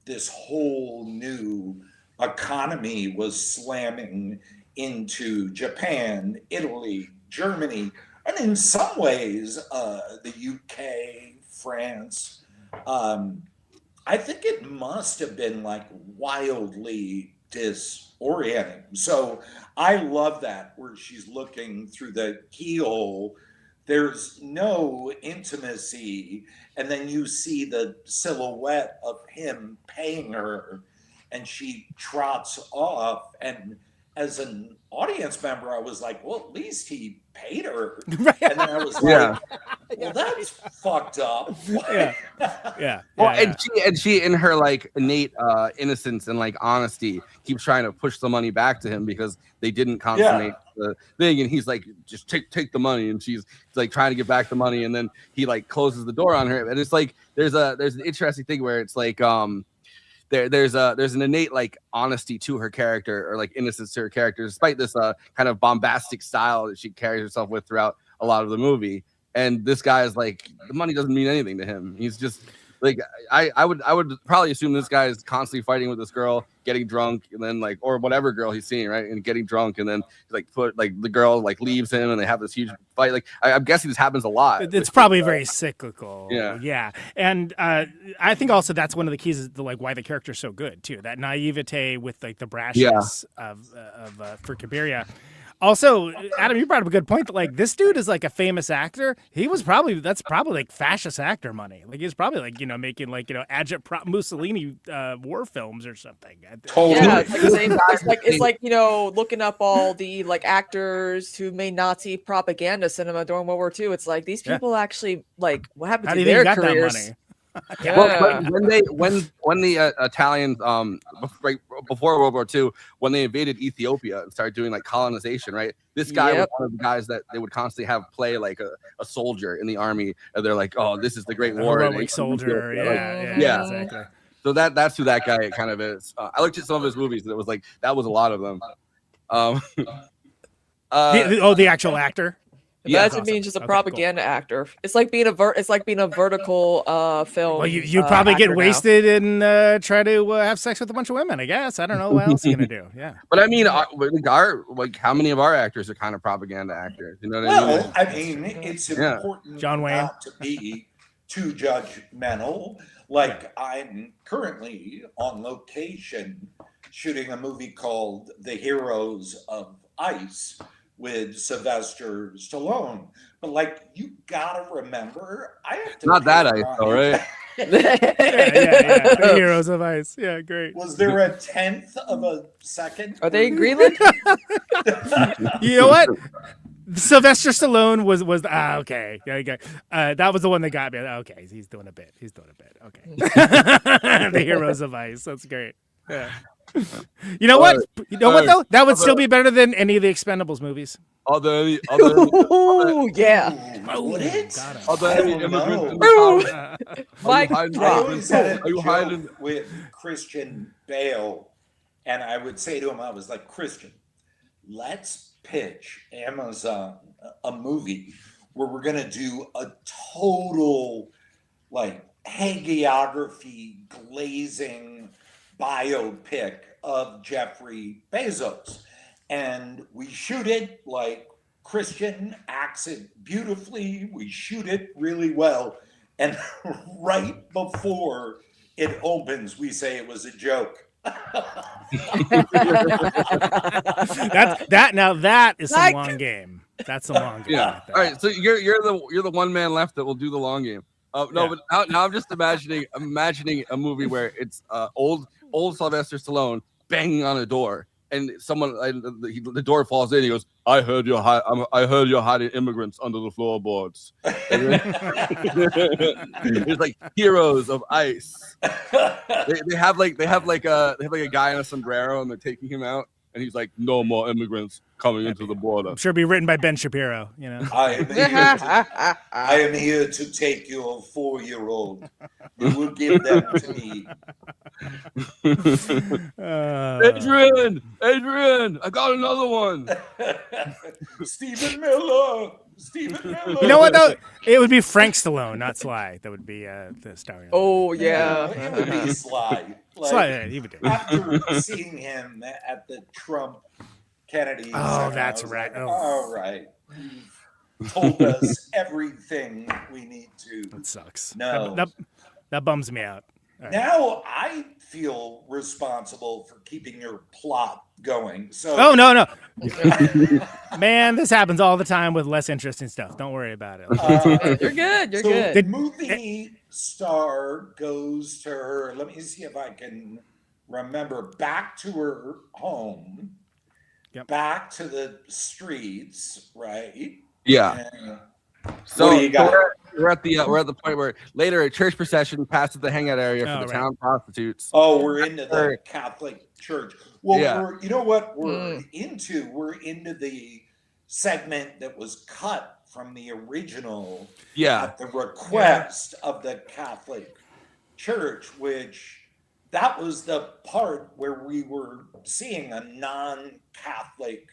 this whole new economy was slamming into Japan, Italy, Germany, and in some ways, the UK, France. I think it must have been like wildly disorienting. So I love that where she's looking through the keyhole. There's no intimacy. And then you see the silhouette of him paying her, and she trots off. And as an audience member, I was like, well, at least he paid her. And then I was like, well, that's fucked up.
And she in her like innate innocence and like honesty keeps trying to push the money back to him because they didn't consummate the thing, and he's like, just take the money, and she's like trying to get back the money, and then he like closes the door on her, and it's like there's an interesting thing where it's like there's an innate like honesty to her character, or like innocence to her character, despite this kind of bombastic style that she carries herself with throughout a lot of the movie. And this guy is like, the money doesn't mean anything to him. He's just like, I would probably assume this guy is constantly fighting with this girl, getting drunk, and then like, or whatever girl he's seeing, right, and getting drunk, and then like the girl like leaves him, and they have this huge fight. Like I'm guessing this happens a lot.
It's probably very cyclical.
Yeah.
And I think also that's one of the keys is like why the character's so good too. That naivete with like the brashness of for Cabiria. Also, Adam, you brought up a good point that like this dude is like a famous actor. That's probably like fascist actor money. Like he's probably like, making like, agit Mussolini war films or something.
Totally.
Yeah, it's like the same guy. It's like looking up all the like actors who made Nazi propaganda cinema during World War II. It's like these people actually like what happened
How
to
do you
their
think you got
careers?
that money?
Well, when the Italians before World War II, when they invaded Ethiopia and started doing like colonization, right? This guy was one of the guys that they would constantly have play like a soldier in the army, and they're like, oh, this is the great war,
heroic soldier.
Yeah,
exactly.
So that's who that guy kind of is. I looked at some of his movies, and it was like that was a lot of them.
The actual actor.
Imagine being just a propaganda actor. It's like being a vertical film.
Well, you probably get wasted and try to have sex with a bunch of women. I guess I don't know what else you're gonna do. Yeah,
but I mean, how many of our actors are kind of propaganda actors? You know what I mean?
It's important
John Wayne.
not to be too judgmental. Like I'm currently on location shooting a movie called The Heroes of Ice with Sylvester Stallone, but like you gotta remember, I have to
not that ice, all right.
yeah. The Heroes of Ice. Yeah, great.
Was there a 10th of a second?
Are they in Greenland?
You know what? Sylvester Stallone was okay. Okay. That was the one that got me. Okay, he's doing a bit. Okay. The Heroes of Ice. That's great. Yeah. You know what? You know what though? That would still be better than any of the Expendables movies.
Oh yeah.
Would it?
Mike drop.
Are you hiding with Christian Bale? And I would say to him, I was like, Christian, let's pitch Amazon a movie where we're gonna do a total like hagiography glazing biopic of Jeffrey Bezos, and we shoot it like Christian acts it beautifully, we shoot it really well, and right before it opens we say it was a joke.
That is some long game. That's a long game.
Yeah. All right, so you're the one man left that will do the long game. But now I'm just imagining a movie where it's old Sylvester Stallone banging on a door, and the door falls in. He goes, "I heard you're hiding immigrants under the floorboards." It's like Heroes of Ice. They have like a guy in a sombrero, and they're taking him out, and he's like, "No more immigrants coming into the border."
I'm sure it'll be written by Ben Shapiro.
I am here to take your 4-year-old. You will give them to me.
Adrian, I got another one.
Stephen Miller.
You know what though? It would be Frank Stallone, not Sly. That would be the starring.
Oh yeah.
It would be Sly.
Sly, yeah, he would do it.
After seeing him at the Trump Kennedy.
Oh, that's right.
Like, all right. You've told us everything we need to.
That sucks.
No.
That bums me out. Right.
Now I feel responsible for keeping your plot going. So
Oh no. Man, this happens all the time with less interesting stuff. Don't worry about it.
You're good. You're
so
good.
The movie star goes to her. Let me see if I can remember. Back to her home.
Yep.
Back to the streets. Right.
Yeah.
And
So
what do you got?
we're at the point where later a church procession passes the hangout area for the town prostitutes.
Oh, we're into the Catholic Church. Well,
Yeah.
you know what we're into? We're into the segment that was cut from the original at the request of the Catholic Church, which that was the part where we were seeing a non-Catholic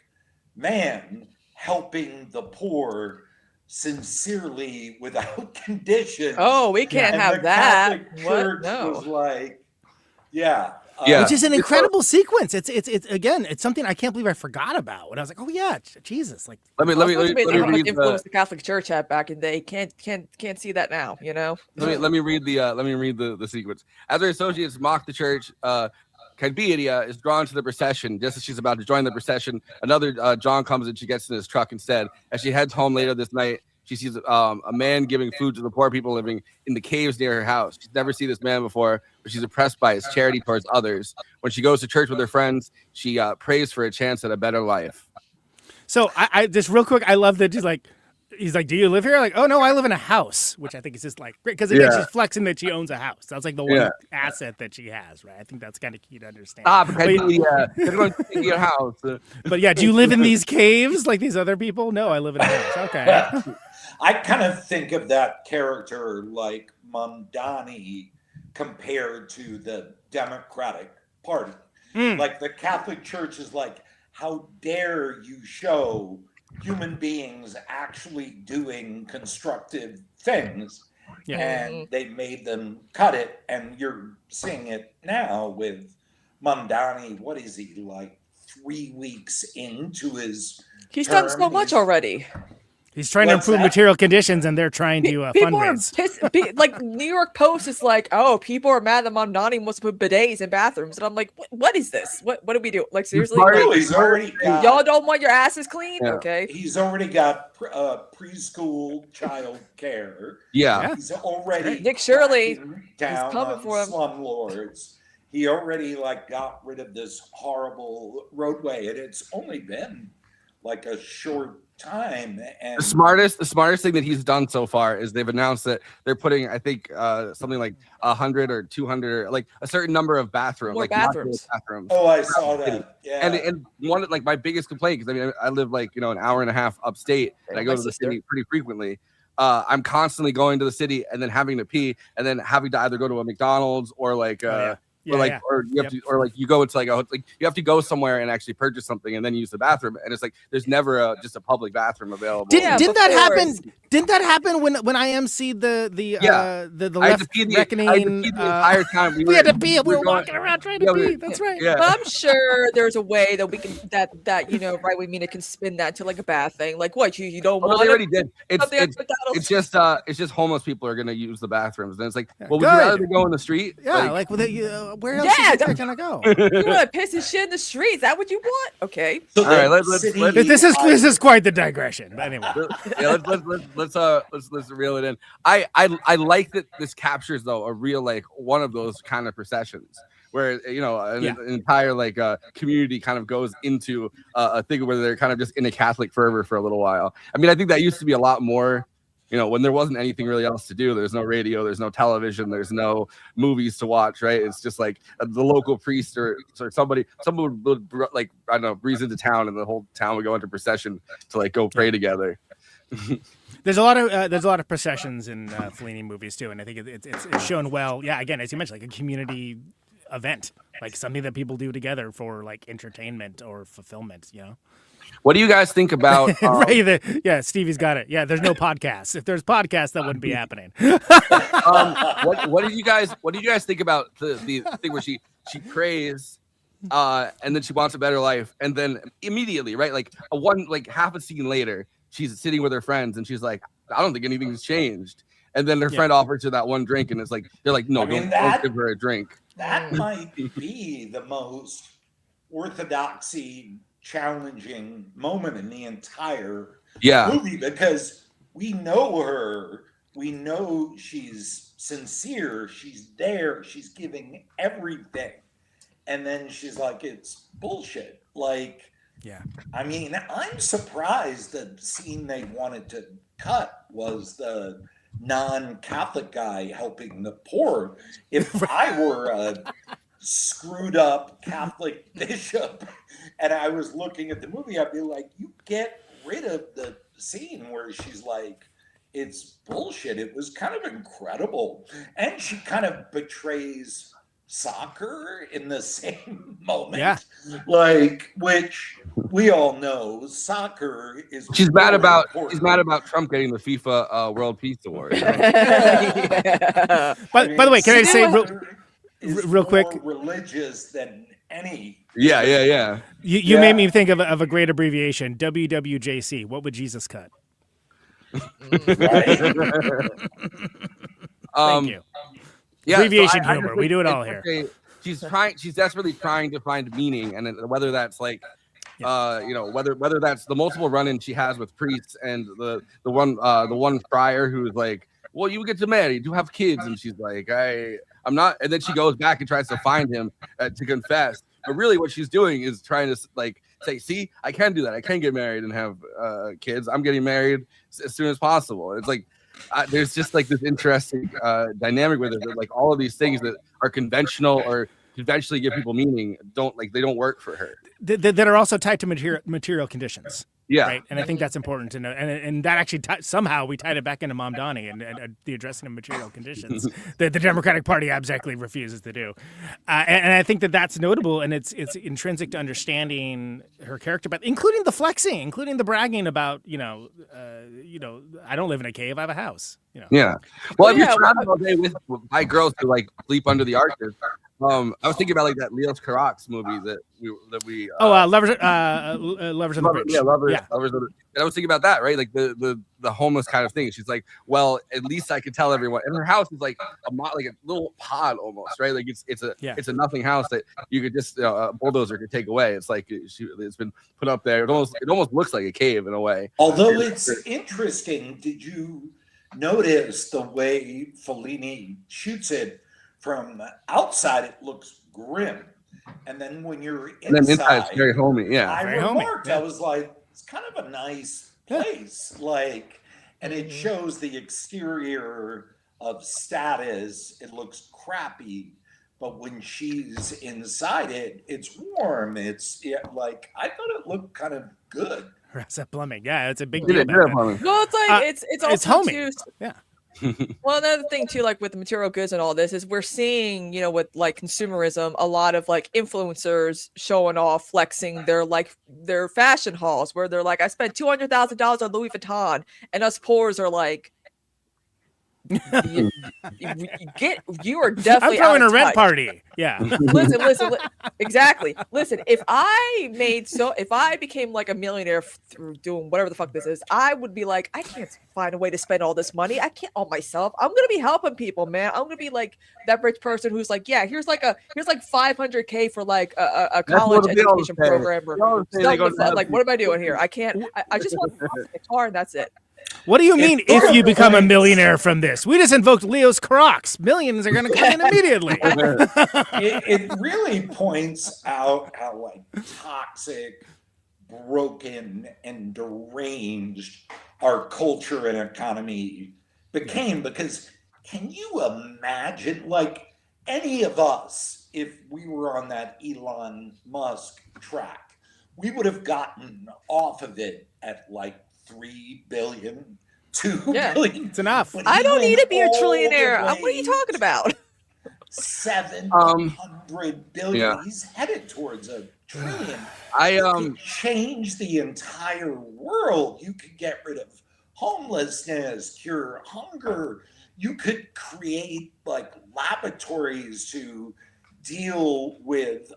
man helping the poor sincerely without condition.
Oh, we can't
And
have
the
that.
Catholic
What?
Church
No.
was like, yeah.
Which is an incredible sequence. It's again, it's something I can't believe I forgot about. And I was like, oh yeah, Jesus. Like,
let me
How
read
much influence the Catholic Church had back in the day. Can't see that now. You know.
let me read the sequence. As her associates mock the church, Cabiria is drawn to the procession. Just as she's about to join the procession, another John comes and she gets in his truck instead. As she heads home later this night, she sees a man giving food to the poor people living in the caves near her house. She's never seen this man before, but she's impressed by his charity towards others. When she goes to church with her friends, she prays for a chance at a better life.
So I just real quick, I love that he's like, do you live here? Like, oh no, I live in a house, which I think is just like great because again, she's flexing that she owns a house. That's like the one asset that she has, right? I think that's kind of key to understand.
Everyone's taking your house.
But yeah, do you live in these caves like these other people? No, I live in a house. Okay.
I kind of think of that character like Mondani compared to the Democratic Party. Like the Catholic Church is like, how dare you show human beings actually doing constructive things, and they made them cut it, and you're seeing it now with Mondani. What is he, like 3 weeks into his
He's
term?
done so much already.
He's trying to improve material conditions, and they're trying to
People
fundraise.
are pissed. Like New York Post is like, oh, people are mad that Mondani wants to put bidets in bathrooms, and I'm like, what is this? What do we do? Like seriously,
He's already got,
y'all don't want your asses clean? Okay.
He's already got preschool child care.
Yeah.
He's already
Nick Shirley
down
is coming
on
for him.
slumlords. He already got rid of this horrible roadway, and it's only been like a short time. And
The smartest thing that he's done so far is they've announced that they're putting, I think, something like 100 or 200, or like a certain number of bathrooms,
More
like
bathrooms.
Oh, I saw that. Yeah.
And one of my biggest complaint, because I mean I live an hour and a half upstate, and I go to the city pretty frequently. I'm constantly going to the city and then having to pee, and then having to either go to a McDonald's or you go into you have to go somewhere and actually purchase something and then use the bathroom, and it's like there's never just a public bathroom available.
Didn't that happen? Didn't that happen when I emceed the left reckoning?
I had to pee the entire time.
We had to pee. We were walking around trying to pee. That's right.
Yeah.
But I'm sure there's a way that we can that right wing media can spin that to like a bad thing. Like what you don't want.
They already did.
It's
just homeless people are gonna use the bathrooms, and it's like, well, would you rather go in the street?
Yeah, where else is it gonna go?
You want to piss and shit in the street? Is that what you want? Okay.
So
all right, let's
this is quite the digression. But anyway,
let's reel it in. I like that this captures though a real one of those kind of processions where an entire community kind of goes into a thing where they're kind of just in a Catholic fervor for a little while. I mean, I think that used to be a lot more. When there wasn't anything really else to do, there's no radio, there's no television, there's no movies to watch, right? It's just like the local priest or someone would I don't know, breeze into town, and the whole town would go into procession to go pray together.
There's a lot of processions in Fellini movies too, and I think it's shown well. Yeah, again, as you mentioned, like a community event, like something that people do together for like entertainment or fulfillment,
What do you guys think about?
Right? Yeah, Stevie's got it. Yeah, there's no podcasts. If there's podcasts, that wouldn't be happening.
What did you guys think about the thing where she prays, and then she wants a better life, and then immediately, right, like half a scene later, she's sitting with her friends, and she's like, I don't think anything's changed. And then her friend offers her that one drink, and it's like they're like, no, don't give her a drink.
That might be the most orthodoxy challenging moment in the entire movie, because we know her, we know she's sincere, she's there, she's giving everything, and then she's like, it's bullshit. Like, I mean, I'm surprised the scene they wanted to cut was the non-Catholic guy helping the poor. If I were a screwed up Catholic bishop and I was looking at the movie, I'd be like, you get rid of the scene where she's like, it's bullshit. It was kind of incredible. And she kind of betrays soccer in the same moment. Like, which we all know soccer is
she's mad about Trump getting the FIFA World Peace Award.
By the way, can I say real quick,
religious than any.
Yeah.
You made me think of a great abbreviation, WWJC. What would Jesus cut?
Right?
Thank you. Abbreviation humor. We do it all here.
She's desperately trying to find meaning, and whether that's like, whether that's the multiple run-ins she has with priests and the one friar who's like, well, you get to marry, to have kids, and she's like, I'm not, and then she goes back and tries to find him to confess, but really what she's doing is trying to like say, see, I can do that, I can get married and have kids, I'm getting married as soon as possible. It's like there's just like this interesting dynamic with it, that like all of these things that are conventional or conventionally give people meaning they don't work for her.
That are also tied to material conditions.
Yeah.
Right. And I think that's important to know. And that actually somehow we tied it back into Mom Donnie and the addressing of material conditions that the Democratic Party abjectly refuses to do. And I think that's notable, and it's intrinsic to understanding her character, but including the flexing, including the bragging about, I don't live in a cave, I have a house.
Yeah. Well, if you're traveling all day with by girls to like sleep under the arches, I was thinking about like that Leos Carax movie that we
Lovers on the Bridge.
Yeah, Lovers. And I was thinking about that, right? Like the homeless kind of thing. She's like, well, at least I could tell everyone. And her house is like a little pod almost, right? Like it's a nothing house that you could just a bulldozer could take away. It's like it's been put up there. It almost looks like a cave in a way.
Although it's interesting, did you notice the way Fellini shoots it? From outside, it looks grim, and then when you're inside,
it's very homey. Yeah,
I remarked, I was like, it's kind of a nice place, like, and it shows the exterior of status. It looks crappy, but when she's inside it, it's warm. It's like I thought it looked kind of good.
That plumbing, it's a big deal.
Well, it's like it's also
homey.
too,
yeah.
Well, another thing too, like with the material goods and all this, is we're seeing, with like consumerism, a lot of like influencers showing off, flexing their fashion hauls, where they're like, I spent $200,000 on Louis Vuitton, and us poors are like, you are definitely
I'm throwing a rent
touch.
Party. Yeah.
Listen, exactly. Listen, if I became like a millionaire through doing whatever the fuck this is, I would be like, I can't find a way to spend all this money. I can't on myself. I'm gonna be helping people, man. I'm gonna be like that rich person who's like, yeah, here's like $500K for like a college education program or stuff like what am I doing here? I can't. I just want a guitar and that's it.
What do you mean if you become a millionaire from this? We just invoked Leos Carax. Millions are going to come in immediately.
It really points out how like toxic, broken, and deranged our culture and economy became. Because can you imagine, like, any of us, if we were on that Elon Musk track, we would have gotten off of it at like 3 billion, 2 billion.
It's enough.
I don't need to be a trillionaire. What are you talking about?
700 billion.
Yeah.
He's headed towards $1 trillion.
You
could change the entire world. You could get rid of homelessness, cure hunger. You could create like laboratories to deal with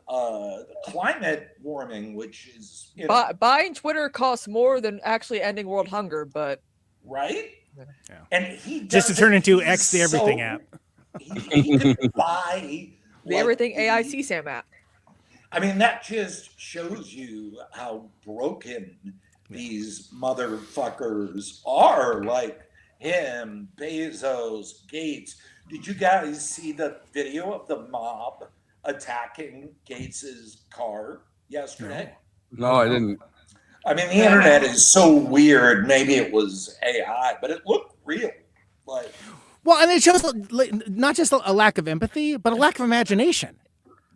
climate warming, which is
buying Twitter costs more than actually ending world hunger, but
right.
Yeah.
And he
just to turn into X the Everything app.
He could buy
the Everything AI CSAM app.
I mean, that just shows you how broken these motherfuckers are. Like him, Bezos, Gates. Did you guys see the video of the mob attacking Gates's car yesterday?
No, I didn't.
I mean, the internet is so weird. Maybe it was AI, but it looked real. Like,
well, and it shows not just a lack of empathy, but a lack of imagination,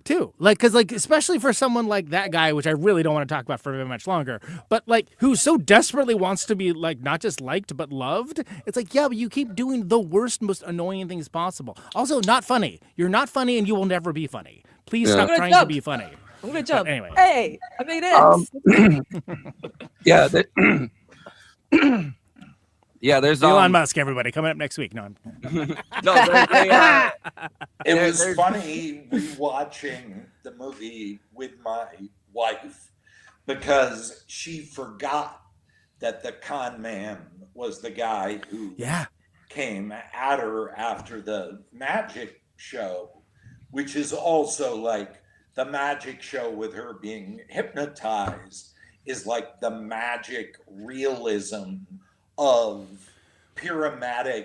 too. Like, because, like, especially for someone like that guy, which I really don't want to talk about for very much longer, but like, who so desperately wants to be like not just liked but loved. It's like, yeah, but you keep doing the worst, most annoying things possible. Also, not funny. You're not funny, and you will never be funny. Please stop trying to be funny.
I'm gonna jump.
But anyway,
hey, I made it.
Yeah. Yeah, there's
Elon Musk. Everybody coming up next week. No,
it was funny watching the movie with my wife because she forgot that the con man was the guy who came at her after the magic show, which is also like the magic show with her being hypnotized is like the magic realism of pyramidal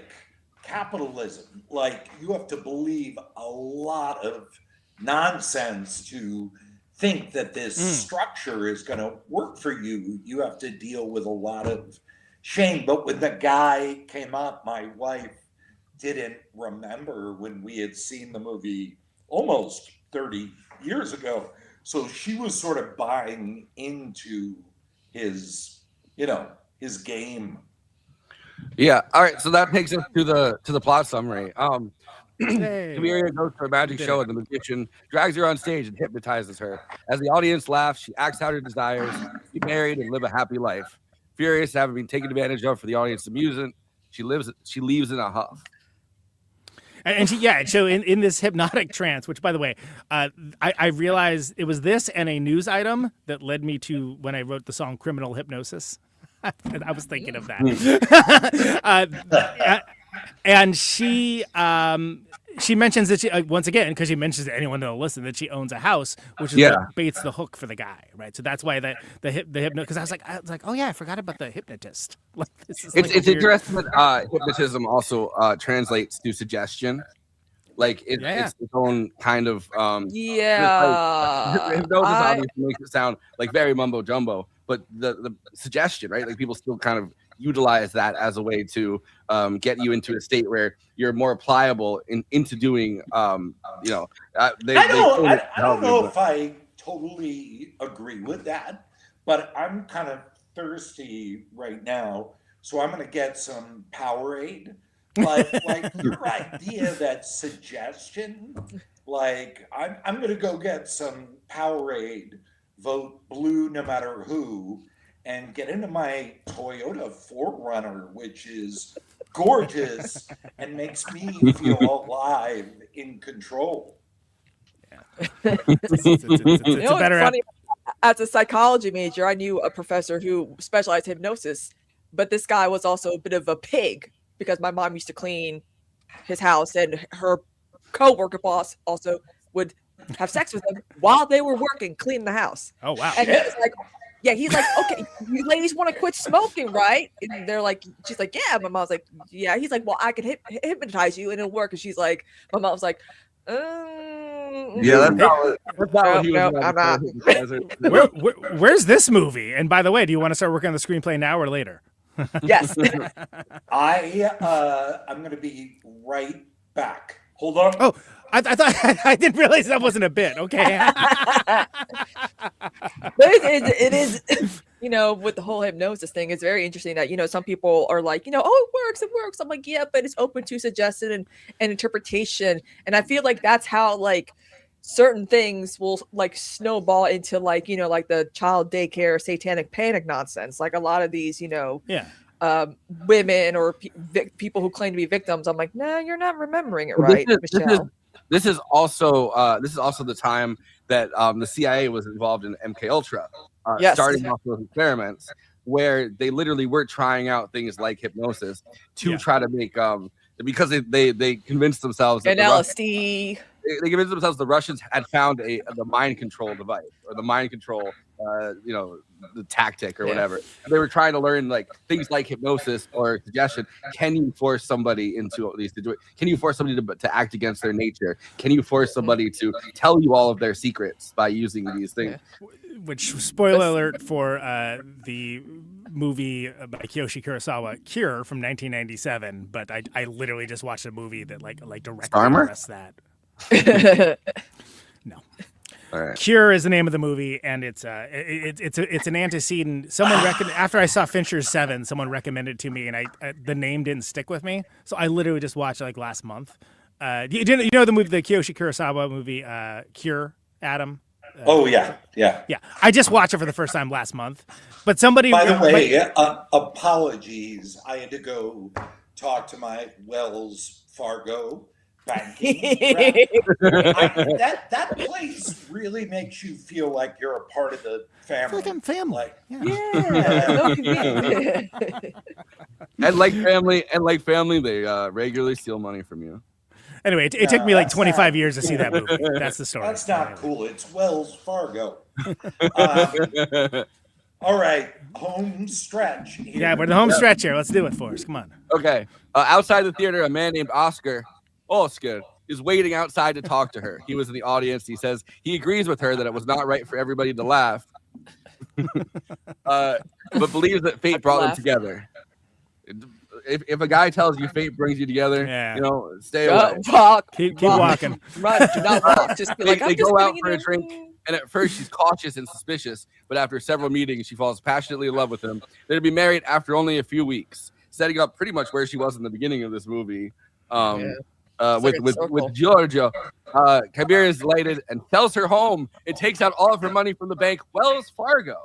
capitalism. Like you have to believe a lot of nonsense to think that this structure is going to work for you. You have to deal with a lot of shame. But when the guy came up, my wife didn't remember when we had seen the movie almost 30 years ago. So she was sort of buying into his, his game.
Yeah. All right. So that takes us to the plot summary. Cabiria goes to a magic show and the magician drags her on stage and hypnotizes her. As the audience laughs, she acts out her desires, be married and live a happy life. Furious having been taken advantage of for the audience amusement, she leaves in a huff.
And so in this hypnotic trance, which, by the way, I realized it was this and a news item that led me to when I wrote the song Criminal Hypnosis. I was thinking of that. And she mentions that she, once again, because she mentions to anyone that'll listen, that she owns a house, which is what baits the hook for the guy, right? So that's why the hypno, because I was like, oh yeah, I forgot about the hypnotist. Like, this is
it's interesting that hypnotism also translates to suggestion. Like it's its own kind of hypnosis obviously makes it sound like very mumbo jumbo, but the suggestion, right? Like people still kind of utilize that as a way to get you into a state where you're more pliable into doing
I don't know if I totally agree with that, but I'm kind of thirsty right now, so I'm going to get some Powerade. Like your idea that suggestion, like I'm going to go get some Powerade, vote blue no matter who, and get into my Toyota 4Runner, which is gorgeous and makes me feel alive in control.
It's funny. As a psychology major, I knew a professor who specialized in hypnosis, but this guy was also a bit of a pig because my mom used to clean his house, and her co-worker boss also would have sex with him while they were working, cleaning the house.
Oh, wow.
And he's like, he's like, okay, you ladies want to quit smoking, right? And they're like, she's like, yeah. My mom's like, yeah. He's like, well, I can hypnose you and it'll work. And she's like, my mom's like,
that's not what he was
I'm not.
Where's this movie? And by the way, do you want to start working on the screenplay now or later?
Yes.
I'm going to be right back. Hold on.
Oh, I thought I didn't realize that wasn't a bit. Okay.
It is. with the whole hypnosis thing, it's very interesting that, some people are like, oh, it works. I'm like, yeah, but it's open to suggestion and interpretation. And I feel like that's how like certain things will like snowball into like, like the child daycare satanic panic nonsense. Like a lot of these, women or people who claim to be victims. I'm like, nah, you're not remembering it right, Michelle.
This is also the time that the CIA was involved in MK Ultra, starting off those experiments where they literally were trying out things like hypnosis to try to make because they convinced themselves that
and LSD.
They convinced themselves the Russians had found the mind control device or the mind control the tactic or whatever. And they were trying to learn like things like hypnosis or suggestion. Can you force somebody into these situations? Can you force somebody to act against their nature? Can you force somebody to tell you all of their secrets by using these things?
Which, spoiler alert for the movie by Kiyoshi Kurosawa, Cure from 1997. But I literally just watched a movie that like directly addressed that. No.
All right.
Cure is the name of the movie, and it's an antecedent. Someone after I saw Fincher's Seven, someone recommended it to me, and the name didn't stick with me, so I literally just watched it like last month. You know the movie, the Kiyoshi Kurosawa movie, Cure, Adam?
Yeah.
I just watched it for the first time last month, but somebody.
By the way, apologies. I had to go talk to my Wells Fargo banking. that place really makes you feel like you're a part of the family.
Like family.
Like,
And like family, they regularly steal money from you.
Anyway, it took me like 25 years to see that movie. That's the story.
That's not cool. It's Wells Fargo. All right, home stretch. Here.
Yeah, we're the home stretch here. Let's do it, Forrest. Come on.
Okay. Outside the theater, a man named Oscar is waiting outside to talk to her. He was in the audience. He says he agrees with her that it was not right for everybody to laugh, but believes that fate brought them together. If a guy tells you fate brings you together, stay away.
Keep walking.
Run, do not walk. Just be like,
they go out for a drink, and at first she's cautious and suspicious, but after several meetings, she falls passionately in love with him. They're to be married after only a few weeks, setting up pretty much where she was in the beginning of this movie. With Giorgio, Cabiria is delighted and sells her home. It takes out all of her money from the bank, Wells Fargo.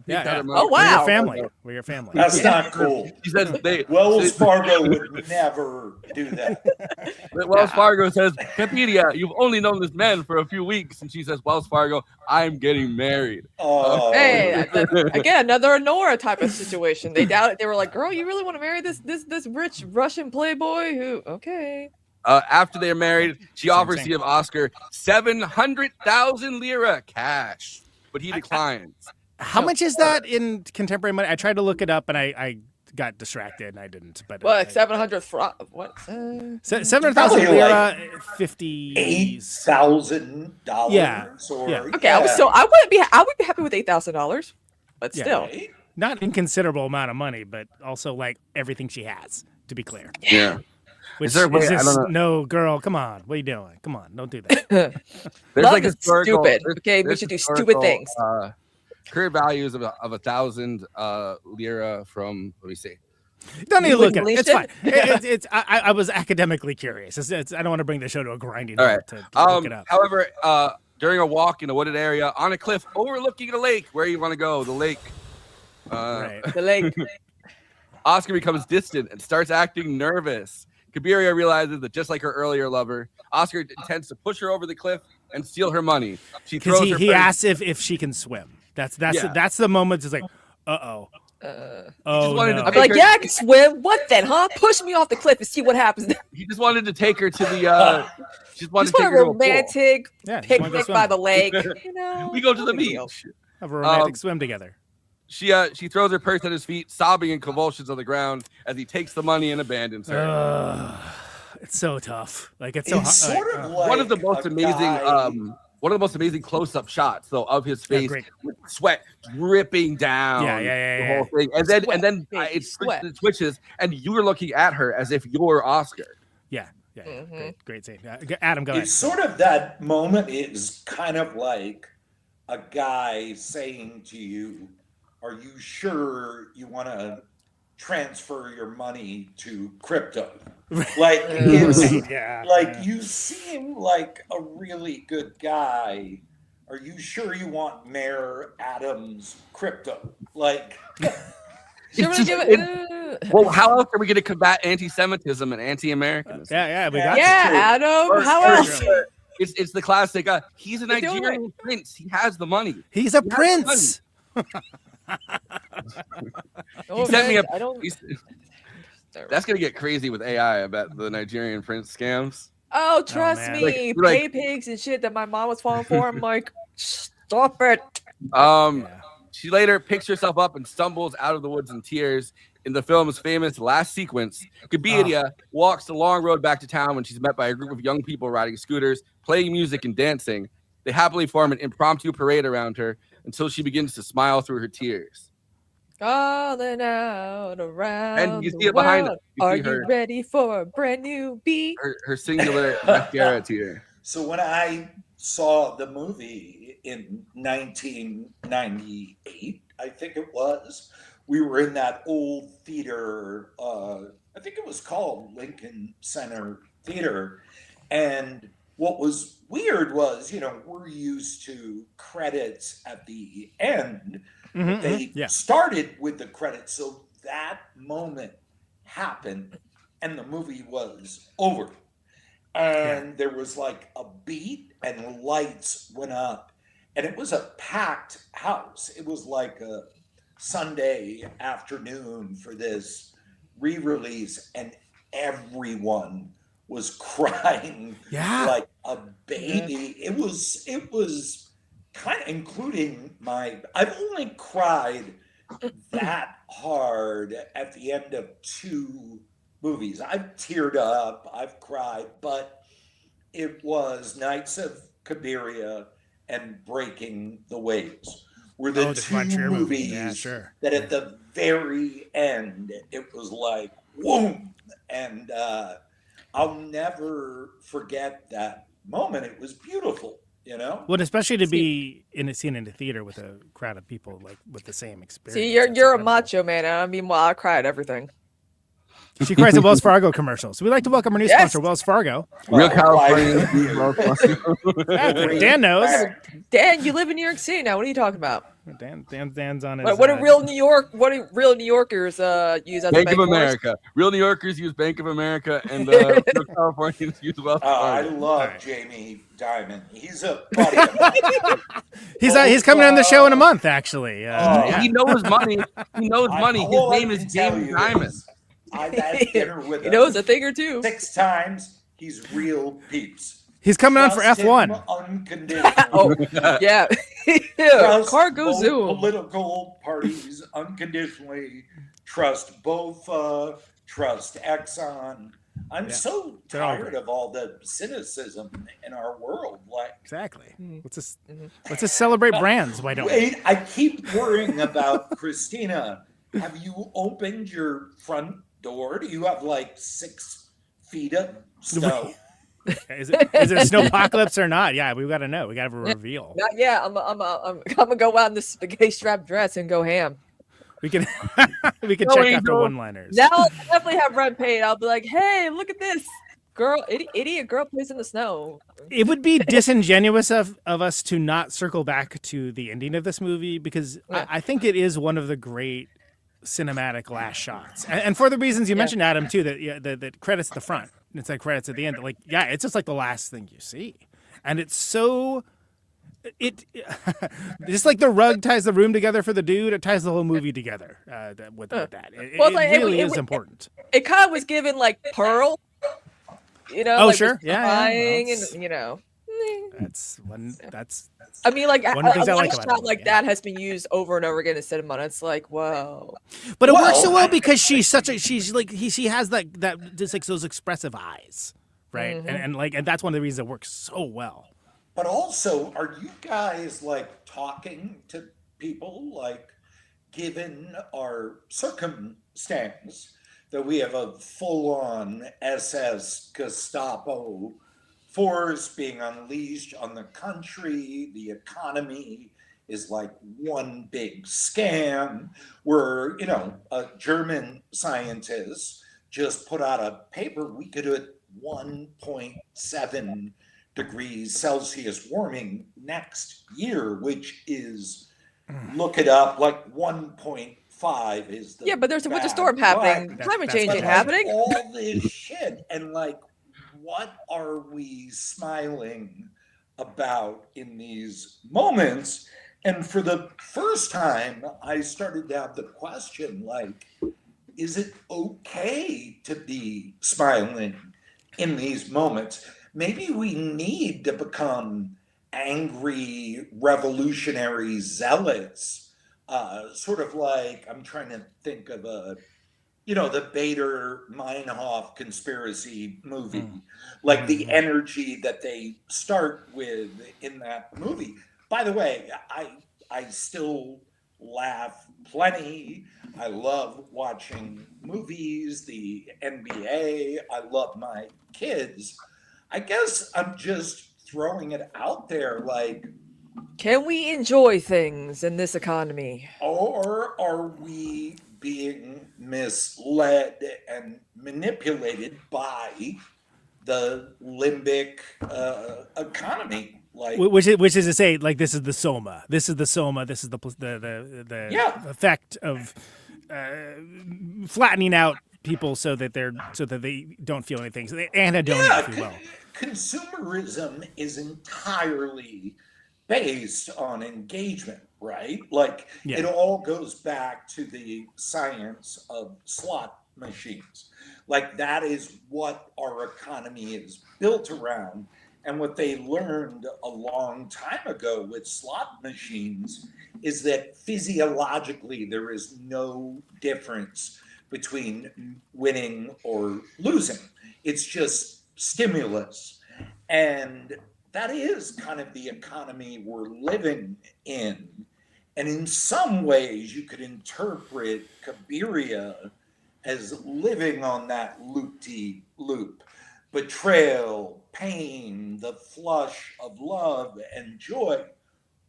Oh wow,
we're your family.
That's not cool.
She says
Wells Fargo would never do that.
Wells Fargo says, Cabiria, you've only known this man for a few weeks, and she says, Wells Fargo, I'm getting married.
Hey, again, another Honora type of situation. They doubted. They were like, "Girl, you really want to marry this rich Russian playboy who?" Okay.
After they are married, she offers to give Oscar 700,000 lira cash, but he declines.
How much is that in contemporary money? I tried to look it up, and I got distracted, and I didn't. But
700 what?
700,000 lira,
$8,000.
Yeah.
Okay, I would be happy with $8,000, but still,
not inconsiderable amount of money, but also like everything she has. To be clear.
Yeah.
No, girl, come on. What are you doing? Come on, don't do that.
There's
love
like
is stupid. Okay, we should do stupid things.
Current values of 1,000 lira from, let me see.
Don't need to look at it. It's fine. I was academically curious. I don't want to bring the show to a grinding halt to look it up.
However, during a walk in a wooded area on a cliff overlooking a lake, where you want to go, the lake.
The lake.
Oscar becomes distant and starts acting nervous. Cabiria realizes that just like her earlier lover, Oscar intends to push her over the cliff and steal her money.
Because he asks if she can swim. That's the moment. It's like, oh,
I'd be like, yeah, I can swim. What then, huh? Push me off the cliff and see what happens.
He just wanted to take her to the. Just wanted to take her to a
romantic picnic by the lake.
We go to the beach.
Have a romantic swim together.
She throws her purse at his feet, sobbing in convulsions on the ground as he takes the money and abandons her.
It's so tough. Like it's
sort of like
one of the most amazing close-up shots though of his face with sweat dripping down. The whole thing, and then it switches, and you're looking at her as if you're Oscar.
Yeah. Great scene. Adam, go ahead.
It's sort of that moment is kind of like a guy saying to you, are you sure you want to transfer your money to crypto? Like, you seem like a really good guy. Are you sure you want Mayor Adams crypto? Like,
well, how else are we going to combat anti-Semitism and anti-Americanism?
We got
Adam. How else?
It's the classic. He's a Nigerian prince. He has the money.
He's a prince.
He sent me that's gonna get crazy with AI. I bet the Nigerian prince scams.
Oh, trust me, pay pigs and shit that my mom was falling for. I'm like, stop it.
She later picks herself up and stumbles out of the woods in tears. In the film's famous last sequence, Cabiria walks the long road back to town when she's met by a group of young people riding scooters, playing music and dancing. They happily form an impromptu parade around her until she begins to smile through her tears.
Calling out around
and you see it behind her.
Are you ready for a brand new beat?
Her singular mascara tear.
So when I saw the movie in 1998, I think it was, we were in that old theater, I think it was called Lincoln Center Theater. And what was weird was, we're used to credits at the end. They started with the credits. So that moment happened and the movie was over. And there was like a beat and lights went up. And it was a packed house. It was like a Sunday afternoon for this re-release, and everyone was crying like a baby. It was kind of, including I've only cried that hard at the end of 2 movies. I've teared up, I've cried, but it was Nights of Cabiria and Breaking the Waves were the 2 movies that at the very end, it was like, whoom. And I'll never forget that moment. It was beautiful,
Well, especially to be seen in a theater with a crowd of people like with the same experience.
See, you're a macho man. I mean, well, I cry at everything.
She cries at Wells Fargo commercials. We'd like to welcome our new sponsor, Wells Fargo.
Real California.
Dan knows.
Dan, you live in New York City now. What are you talking about?
Dan's on his.
What do real New Yorkers use as
Bank of America? Real New Yorkers use Bank of America, and real Californians use Wells Fargo.
I love Jamie Dimon. He's a buddy of mine.
He's coming on the show in a month, actually.
He knows money. He knows money. His name is Jamie Dimon.
I've had dinner with him.
He knows a thing or two.
6 times. He's real peeps.
He's coming on for F1.
Unconditionally.
Cargo Zoom.
Political parties unconditionally. Trust both. Trust Exxon. I'm so tired of all the cynicism in our world.
Exactly. Let's just celebrate brands. Why don't
we? I keep worrying about Kristina. Have you opened your front door? Do you have like 6 feet of snow?
Is it a snowpocalypse or not? Yeah, we've got to know. We got to have a reveal.
Not yet. I'm gonna go out in this spaghetti strap dress and go ham.
We can check after one-liners.
Now I'll definitely have rent paid. I'll be like, hey, look at this. Girl, idiot girl plays in the snow.
It would be disingenuous of us to not circle back to the ending of this movie, because I think it is one of the great cinematic last shots, and for the reasons you mentioned, Adam, too, that credits at the front, it's like credits at the end, it's just like the last thing you see, and it's so just like the rug ties the room together for the dude, it ties the whole movie together with that. It really is important.
It kind of was given like Pearl,
oh
like
sure,
crying, and
that's
I mean, like
one of the things I like
shot
about
like that has been used over and over again in cinema. And it's like, whoa.
But it works so well because she has that just like those expressive eyes, right? And that's one of the reasons it works so well.
But also, are you guys like talking to people, like, given our circumstance that we have a full-on SS Gestapo force being unleashed on the country, the economy is like one big scam, where, you know, a German scientist just put out a paper, we could do it 1.7 degrees Celsius warming next year, which is, look it up, like 1.5 is the
but there's a winter
bad
storm happening.
one.
Climate change
But
ain't
like,
happening.
all this shit, and like, what are we smiling about in these moments? And for the first time, I started to have the question, like, is it okay to be smiling in these moments? Maybe we need to become angry, revolutionary zealots, sort of like, I'm trying to think of a, you know, the Bader-Meinhof conspiracy movie, like the energy that they start with in that movie. By the way, I still laugh plenty. I love watching movies, the NBA. I love my kids. I guess I'm just throwing it out there, like,
Can we enjoy things in this economy?
or are we being misled and manipulated by the limbic economy? Like,
which is to say, like, this is the soma. This is the soma. This is the effect of flattening out people so that they don't feel anything. So they anhedonia, if you will.
Consumerism is entirely based on engagement, right? Like, it all goes back to the science of slot machines. Like, that is what our economy is built around. And what they learned a long time ago with slot machines is that physiologically there is no difference between winning or losing. It's just stimulus. And that is kind of the economy we're living in. And in some ways, you could interpret Cabiria as living on that loop-de-loop. Betrayal, pain, the flush of love and joy.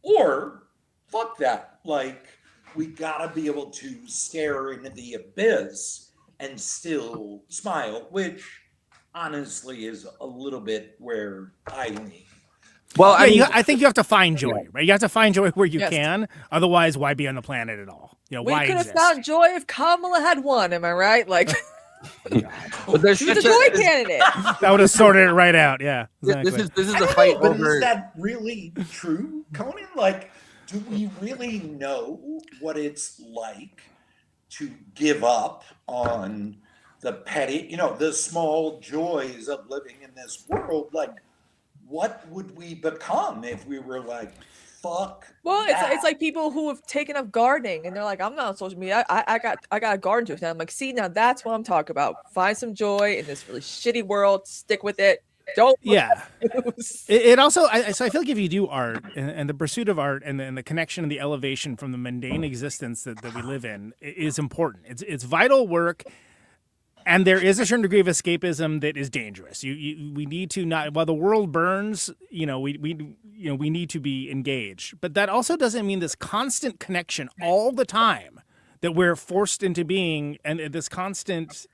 Or, fuck that. Like, we gotta be able to stare into the abyss and still smile, which honestly is a little bit where I lean.
Well,
I think you have to find joy, right? You have to find joy where you can. Otherwise, why be on the planet at all? You know,
We
why
could have
exist?
found joy if Kamala had won. Am I right? Like,
but there's
she's a joy candidate.
That would have sorted it right out. Yeah, exactly.
This is the fight
But
over.
is that really true, Conan? Like, do we really know what it's like to give up on the petty, you know, the small joys of living in this world? Like, what would we become if we were like, fuck?
Well,
that?
it's like people who have taken up gardening and they're like, I'm not on social media. I got a garden to extend. I'm like, see, now that's what I'm talking about. Find some joy in this really shitty world. Stick with it. Don't.
It also, so I feel like if you do art and the pursuit of art and the connection and the elevation from the mundane existence that we live in is important. It's vital work. And there is a certain degree of escapism that is dangerous. We need to not, while the world burns, we need to be engaged. But that also doesn't mean this constant connection all the time that we're forced into being, and this constant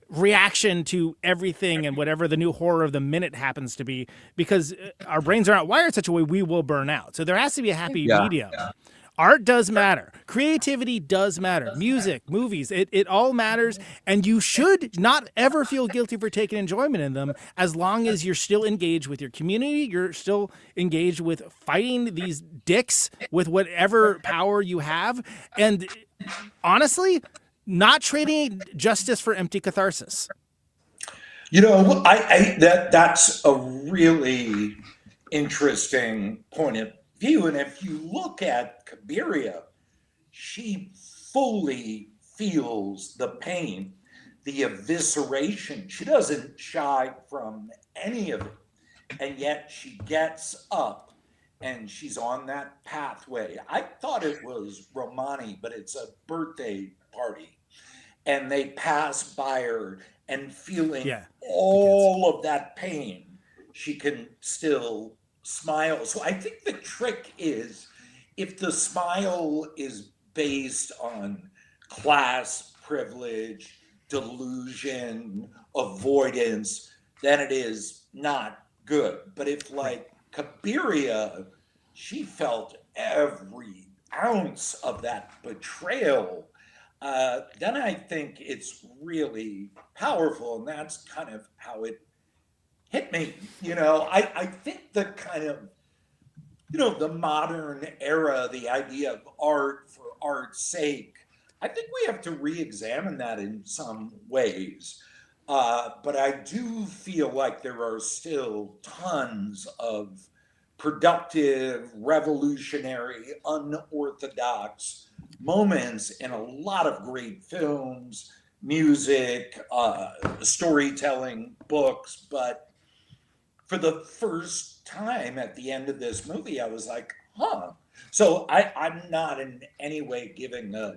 reaction to everything and whatever the new horror of the minute happens to be, because our brains are not wired such a way we will burn out. So there has to be a happy medium. Yeah. Art does matter. Creativity does matter. Music, movies, it all matters. And you should not ever feel guilty for taking enjoyment in them, as long as you're still engaged with your community. You're still engaged with fighting these dicks with whatever power you have. And honestly, not trading justice for empty catharsis.
You know, that's a really interesting point of view. And if you look at Cabiria, she fully feels the pain, the evisceration. She doesn't shy from any of it. And yet she gets up and she's on that pathway. I thought it was Romani, but it's a birthday party. And they pass by her, and feeling all of that pain, she can still smile. So I think the trick is if the smile is based on class, privilege, delusion, avoidance, then it is not good. But if like Cabiria, she felt every ounce of that betrayal, then I think it's really powerful. And that's kind of how it hit me. I think the kind of, the modern era, the idea of art for art's sake, I think we have to re-examine that in some ways. But I do feel like there are still tons of productive, revolutionary, unorthodox moments in a lot of great films, music, storytelling, books. But for the first time at the end of this movie, I was like, huh. So I'm not in any way giving a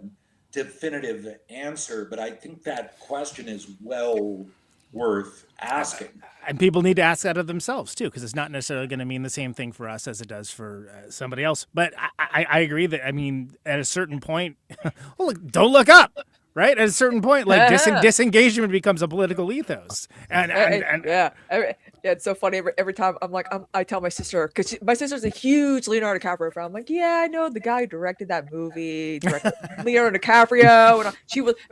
definitive answer, but I think that question is well worth asking.
And people need to ask that of themselves too, because it's not necessarily going to mean the same thing for us as it does for somebody else. But I agree that, I mean, at a certain point, well, look, don't look up, right? At a certain point, like disengagement becomes a political ethos.
Yeah, it's so funny. Every time I tell my sister, because my sister's a huge Leonardo DiCaprio fan. I'm like, yeah, I know the guy who directed that movie, Leonardo DiCaprio. And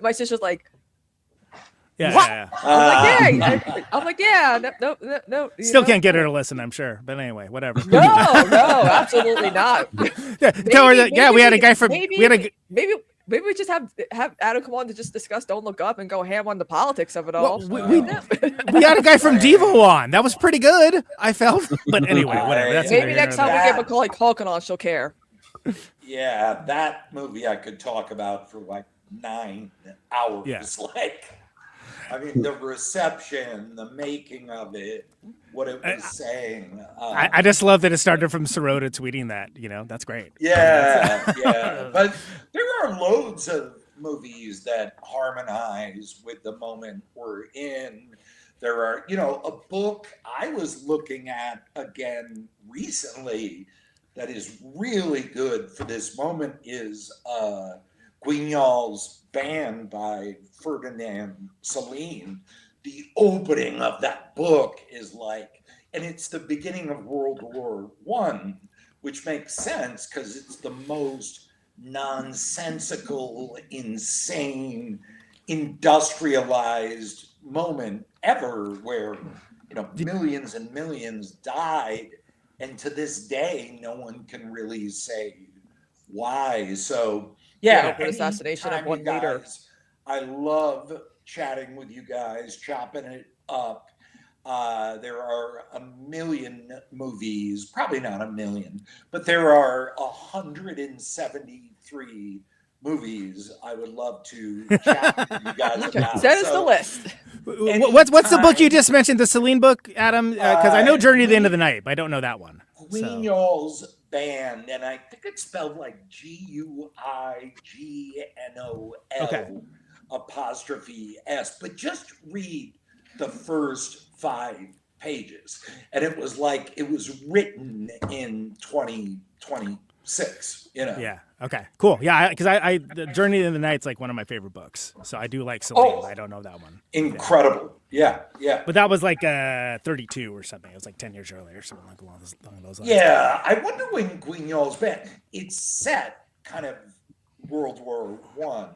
my sister's like,
yeah.
I'm like, yeah, no.
Still can't get her to listen, I'm sure. But anyway, whatever.
No, absolutely not.
Tell her that. Yeah, we had a guy from.
Maybe we just have Adam come on to just discuss Don't Look Up and go ham on the politics of it all.
Well, we had a guy from Devo on. That was pretty good, I felt. But anyway, whatever. That's
maybe next time we get Macaulay Culkin on, she'll care.
Yeah, that movie I could talk about for like 9 hours.
Yeah.
I mean, the reception, the making of it, what it was saying.
I just love that it started from Sirota tweeting that. That's great.
Yeah. But there are loads of movies that harmonize with the moment we're in. There are, a book I was looking at again recently that is really good for this moment is Guignol's Band by Ferdinand Celine. The opening of that book is like, and it's the beginning of World War I, which makes sense because it's the most nonsensical, insane, industrialized moment ever where, millions and millions died. And to this day, no one can really say why. So, yeah,
assassination of one leader.
I love chatting with you guys, chopping it up. There are a million movies, probably not a million, but there are 173 movies I would love to chat with you guys about.
Send us the list.
What's the book you just mentioned, the Celine book, Adam? Because I know Journey to the End of the Night, but I don't know that one.
Guignol's Band, and I think it's spelled like Guignol apostrophe S, but just read the first 5 pages. And it was like it was written in 2026,
Yeah. Okay. Cool. Yeah, because I the Journey in the Night's like one of my favorite books. So I do like Celine. I don't know that one.
Incredible. Yeah.
But that was like 32 or something. It was like 10 years earlier or something along those lines.
Yeah. I wonder when Guignol's Band, it's set kind of World War I,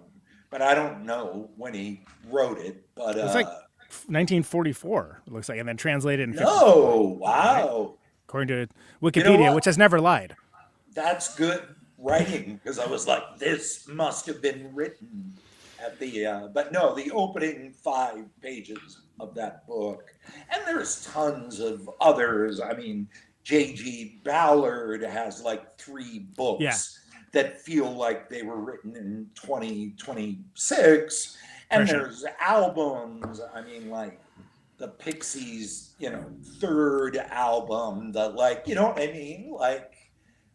but I don't know when he wrote it. But
it's like 1944, it looks like, and then translated in 54.
Oh, wow.
Right? According to Wikipedia, which has never lied.
That's good writing, because I was like, this must have been written at the, but no, the opening 5 pages of that book. And there's tons of others. I mean, J.G. Ballard has like 3 books that feel like they were written in 2026. And there's albums, I mean, like the Pixies, 3rd album, you know what I mean? Like,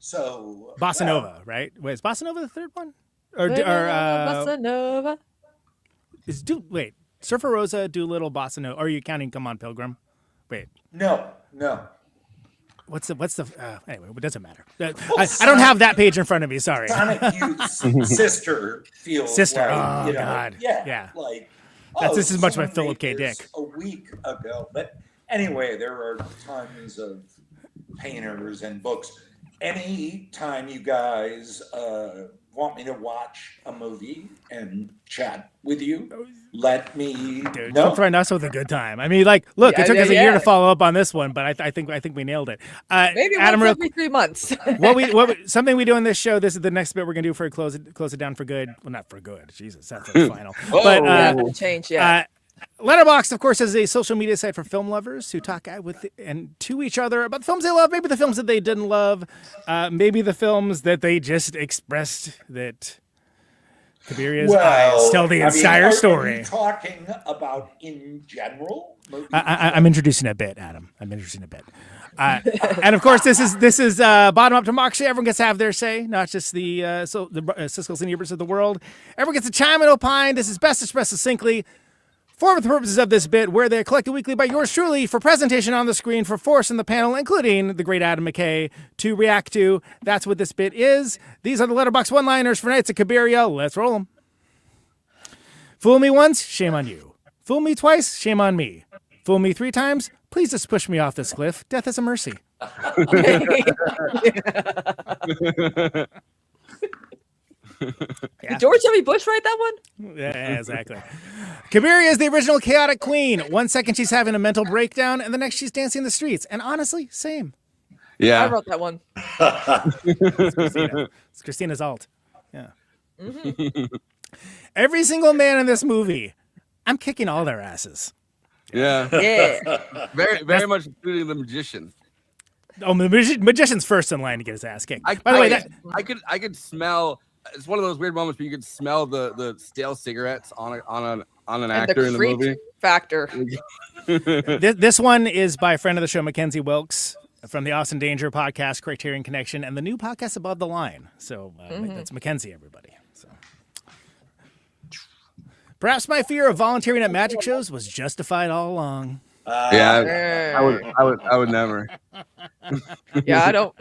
so.
Bossa Nova, right? Wait, is Bossa Nova the 3rd one?
Bossa Nova.
Wait, Surfer Rosa, Doolittle, Bossa Nova. Or are you counting Come On Pilgrim? Wait.
No.
what's the anyway, it doesn't matter. I don't have that page in front of me. Sorry.
Sonic Youth's sister feels
Sister.
like,
Oh,
you know,
God.
yeah. Like,
This is as much my
someone
Philip
made
K.
this
Dick.
a week ago. But anyway, there are tons of painters and books. Any time you guys want me to watch a movie and chat with you, let me
Dude,
know.
don't threaten us with a good time. I mean, like, look, it took us a year to follow up on this one, but I think we nailed it.
Maybe
Adam,
once every 3 months.
something we do in this show. This is the next bit we're gonna do for close it down for good. Well, not for good. Jesus, that's the final. But
change. Yeah.
Letterboxd, of course, is a social media site for film lovers who talk with and to each other about the films they love, maybe the films that they didn't love, maybe the films that they just expressed that Cabiria's eyes tell the entire story.
Are you talking about in general?
I'm introducing a bit, Adam. I'm introducing a bit. And of course, this is bottom up democracy. Everyone gets to have their say, not just the Siskel's and Eberts of the world. Everyone gets to chime and opine. This is best expressed succinctly. For the purposes of this bit, where they're collected weekly by yours truly for presentation on the screen for Forrest and the panel, including the great Adam McKay, to react to. That's what this bit is. These are the Letterboxd one-liners for Nights of Cabiria. Let's roll them. Fool me once, shame on you. Fool me twice, shame on me. Fool me 3 times, please just push me off this cliff. Death is a mercy.
Did George W. Bush write that one?
Yeah, exactly. Cabiria is the original chaotic queen. 1 second she's having a mental breakdown, and the next she's dancing in the streets. And honestly, same.
Yeah.
I wrote that one.
It's Kristina's alt. Yeah. Mm-hmm. Every single man in this movie, I'm kicking all their asses.
Yeah.
Yeah.
Very much including the magician.
Oh, the magician's first in line to get his ass kicked. By the way,
I could smell. It's one of those weird moments where you could smell the stale cigarettes on an actor in the movie.
Factor.
This one is by a friend of the show, Mackenzie Wilkes, from the Austin Danger podcast, Criterion Connection, and the new podcast Above the Line. So that's Mackenzie, everybody. So perhaps my fear of volunteering at magic shows was justified all along.
I would never.
Yeah, I don't.